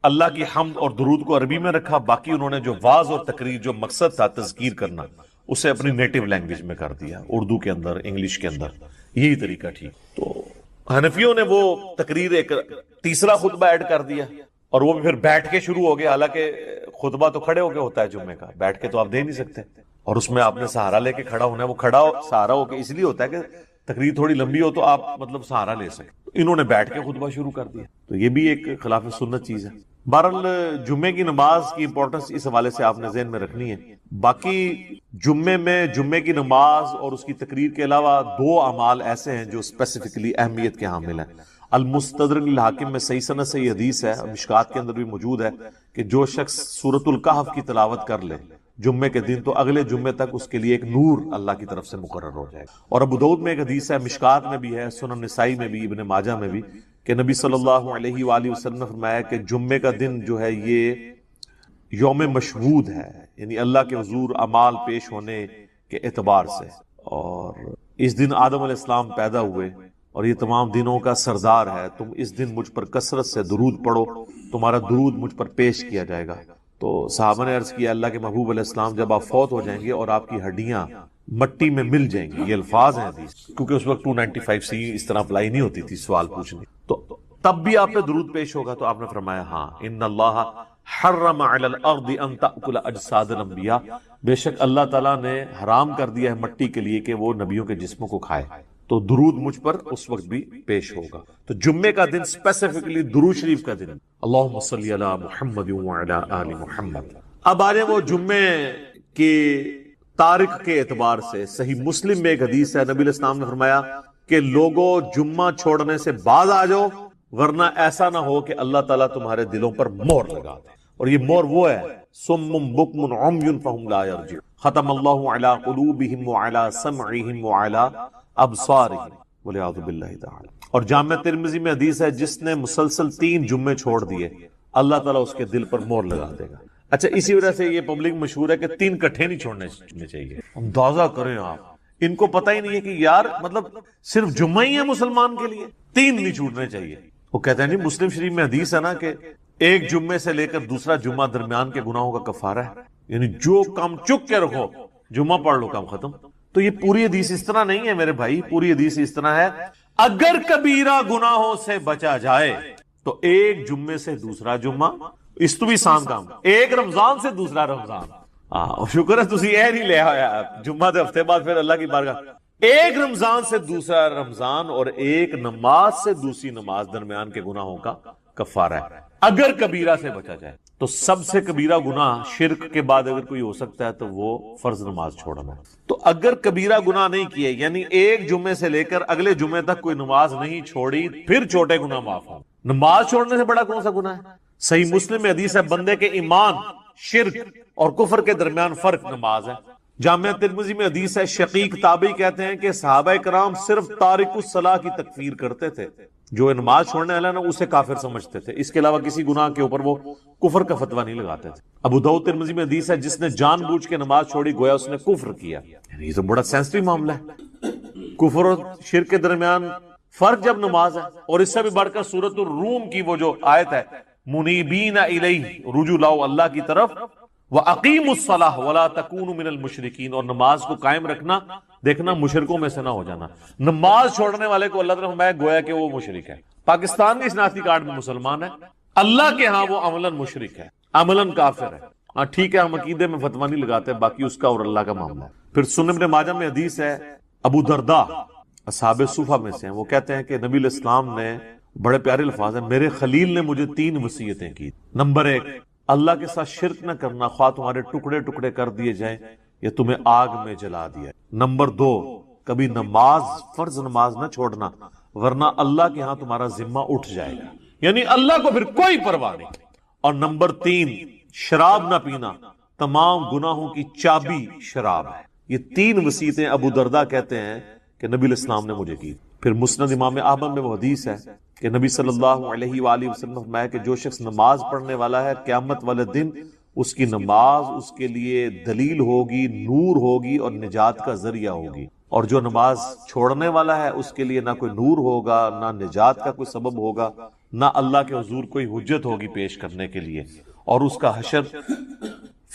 اللہ کی حمد اور درود کو عربی میں رکھا، باقی انہوں نے جو واعظ اور تقریر جو مقصد تھا تذکیر کرنا اسے اپنی نیٹو لینگویج میں کر دیا، اردو کے اندر، انگلش کے اندر. یہی طریقہ ٹھیک. تو حنفیوں نے وہ تقریر ایک تیسرا خطبہ ایڈ کر دیا اور وہ بھی پھر بیٹھ کے شروع ہو گیا. حالانکہ خطبہ تو کھڑے ہو کے ہوتا ہے جمعے کا، بیٹھ کے تو آپ دے نہیں سکتے. اور اس میں آپ نے سہارا لے کے کھڑا ہونا ہے. وہ کھڑا سہارا ہو کے اس لیے ہوتا ہے کہ تقریر تھوڑی لمبی ہو تو آپ مطلب سہارا لے سکیں. انہوں نے بیٹھ کے خطبہ شروع کر دیا تو یہ بھی ایک خلاف سنت چیز ہے. بہرحال جمعے کی نماز کی امپورٹنس اس حوالے سے آپ نے ذہن میں رکھنی ہے. باقی جمعے میں جمعے کی نماز اور اس کی تقریر کے علاوہ 2 اعمال ایسے ہیں جو اسپیسیفکلی اہمیت کے حامل ہیں. المستدرک الحاکم میں صحیح سند سے یہ حدیث ہے، مشکات کے اندر بھی موجود ہے کہ جو شخص سورۃ الکہف کی تلاوت کر لے جمعے کے دن تو اگلے جمعے تک اس کے لیے ایک نور اللہ کی طرف سے مقرر ہو جائے گا. اور ابو داؤد میں ایک حدیث ہے، مشکات میں بھی ہے، سنن نسائی میں بھی، ابن ماجہ میں بھی، کہ نبی صلی اللہ علیہ وآلہ وسلم نے فرمایا کہ جمعے کا دن جو ہے یہ یوم مشہود ہے، یعنی اللہ کے حضور اعمال پیش ہونے کے اعتبار سے. اور اس دن آدم علیہ السلام پیدا ہوئے اور یہ تمام دنوں کا سردار ہے، تم اس دن مجھ پر کثرت سے درود پڑھو، تمہارا درود مجھ پر پیش کیا جائے گا۔ تو صحابہ نے عرض کیا اللہ کے محبوب علیہ السلام جب آپ فوت ہو جائیں گے اور آپ کی ہڈیاں مٹی میں مل جائیں گی، یہ الفاظ ہیں حدیث، کیونکہ اس وقت 295 سی اس طرح اپلائی نہیں ہوتی تھی سوال پوچھنے، تو تب بھی آپ پہ درود پیش ہوگا۔ تو آپ نے فرمایا ہاں، ان اللہ حرم علی الارض ان تأکل اجساد الانبیاء، بے شک اللہ تعالیٰ نے حرام کر دیا ہے مٹی کے لیے کہ وہ نبیوں کے جسموں کو کھائے، تو درود مجھ پر اس وقت بھی پیش ہوگا۔ تو جمعے کا دن اسپیسیفکلی درود شریف کا دن، اللہم صلی علی محمد وعلی آل محمد۔ اب آ جائیں وہ جمعے کی تاریخ کے اعتبار سے، صحیح مسلم میں ایک حدیث ہے، نبی علیہ السلام نے فرمایا کہ لوگوں جمعہ چھوڑنے سے باز آ جاؤ، ورنہ ایسا نہ ہو کہ اللہ تعالیٰ تمہارے دلوں پر مہر لگا دے۔ اور یہ مہر وہ ہے صم بکم عمی فہم لا یرجعون، ختم اللہ علی قلوبہم وعلی سمعہم وعلی ابصارہم والعیاذ باللہ تعالی۔ اور جامع ترمذی میں حدیث ہے جس نے مسلسل 3 جمعے چھوڑ دیے اللہ تعالیٰ اس کے دل پر مہر لگا دے گا۔ اچھا، اسی وجہ سے یہ پبلک مشہور ہے کہ 3 کٹھے نہیں چھوڑنے چاہیے۔ اندازہ کریں آپ، ان کو پتہ ہی نہیں ہے کہ یار مطلب صرف جمعہ ہی ہے مسلمان کے لیے، 3 نہیں چھوٹنے چاہیے۔ وہ کہتے ہیں نہیں، مسلم شریف میں حدیث ہے نا کہ ایک جمعے سے لے کر دوسرا جمعہ درمیان کے گناہوں کا کفارہ ہے، یعنی جو کام چک کے رکھو جمعہ پڑھ لو کام ختم۔ تو یہ پوری حدیث اس طرح نہیں ہے میرے بھائی، پوری حدیث اس طرح ہے اگر کبیرہ گناہوں سے بچا جائے تو ایک جمعے سے دوسرا جمعہ، اس تو بھی آسان کام، ایک رمضان سے دوسرا رمضان۔ شکر ہے تسی اے نہیں لے آیا جمعہ دے ہفتے بعد پھر اللہ کی بارگاہ، ایک رمضان سے دوسرا رمضان اور ایک نماز سے دوسری نماز درمیان کے گناہوں کا کفارہ ہے اگر کبیرہ سے بچا جائے۔ تو سب سے کبیرہ گناہ شرک کے بعد اگر کوئی ہو سکتا ہے تو وہ فرض نماز چھوڑنا ہے۔ تو اگر کبیرہ گناہ نہیں کیے، یعنی ایک جمعے سے لے کر اگلے جمعے تک کوئی نماز نہیں چھوڑی، پھر چھوٹے گناہ معاف ہوں۔ نماز چھوڑنے سے بڑا کون سا گناہ ہے؟ صحیح مسلم میں حدیث ہے بندے کے ایمان، شرک اور کفر کے درمیان فرق نماز ہے۔ جامعہ ترمذی میں حدیث ہے، شقیق تابعی کہتے ہیں کہ صحابہ کرام صرف تارک الصلاح کی تکفیر کرتے تھے، جو نماز چھوڑنے والا نا اسے کافر سمجھتے تھے، اس کے علاوہ کسی گناہ کے اوپر وہ کفر کا فتویٰ نہیں لگاتے تھے۔ ابو داؤد ترمذی میں حدیث ہے جس نے جان بوجھ کے نماز چھوڑی گویا اس نے کفر کیا، یعنی یہ تو بڑا سینسٹیو معاملہ ہے، کفر اور شرک کے درمیان فرق جب نماز ہے۔ اور اس سے بھی بڑھ کر سورۃ الروم کی وہ جو آیت ہے منیبین الیہ، رجوع لاؤ اللہ کی طرف، وَأَقِيمُوا الصَّلَاةَ وَلَا تَكُونُوا مِنَ الْمُشْرِكِينَ، اور نماز کو قائم رکھنا، دیکھنا مشرکوں میں سے نہ ہو جانا۔ نماز چھوڑنے والے کو اللہ تعالیٰ فرمایا گویا کہ وہ مشرک ہے۔ پاکستان کی شناختی کارڈ میں مسلمان ہے، اللہ کے ہاں وہ عملاً مشرک ہے، عملاً کافر ہے۔ ہاں ٹھیک ہے، ہم عقیدے میں فتویٰ نہیں لگاتے، باقی اس کا اور اللہ کا معاملہ ہے۔ پھر سنن ابن ماجہ میں حدیث ہے، ابو درداء اصحاب صفہ میں سے ہیں، وہ کہتے ہیں کہ نبی علیہ السلام نے بڑے پیارے الفاظ ہیں، میرے خلیل نے مجھے 3 وصیتیں کی۔ نمبر 1، اللہ کے ساتھ شرک نہ کرنا، خواہ تمہارے ٹکڑے ٹکڑے کر دیے جائیں یا تمہیں آگ میں جلا دیا۔ نمبر 2، کبھی نماز، فرض نماز نہ چھوڑنا، ورنہ اللہ کے ہاں تمہارا ذمہ اٹھ جائے گا، یعنی اللہ کو پھر کوئی پرواہ نہیں۔ اور نمبر 3، شراب نہ پینا، تمام گناہوں کی چابی شراب ہے۔ یہ 3 وصیتیں ابو درداء کہتے ہیں کہ نبی علیہ السلام نے مجھے کی۔ پھر مسند امام احمد میں وہ حدیث ہے کہ نبی صلی اللہ علیہ وآلہ وسلم نے فرمایا کہ جو شخص نماز پڑھنے والا ہے قیامت والے دن اس کی نماز اس کے لیے دلیل ہوگی، نور ہوگی اور نجات کا ذریعہ ہوگی، اور جو نماز چھوڑنے والا ہے اس کے لیے نہ کوئی نور ہوگا، نہ نجات کا کوئی سبب ہوگا، نہ اللہ کے حضور کوئی حجت ہوگی پیش کرنے کے لیے، اور اس کا حشر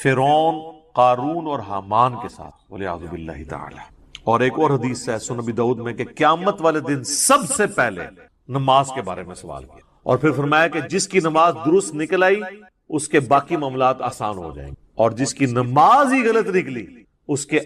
فرعون، قارون اور حامان کے ساتھ، والعیاذ باللہ تعالی۔ اور ایک اور حدیث ہے سنن ابی داؤد میں کہ قیامت والے دن سب سے پہلے نماز کے بارے میں سوال کیا، اور پھر فرمایا کہ جس کی نماز درست نکل آئی اس کے باقی معاملات آسان ہو جائیں گے، اور جس کی نماز ہی غلط نکلی اس کے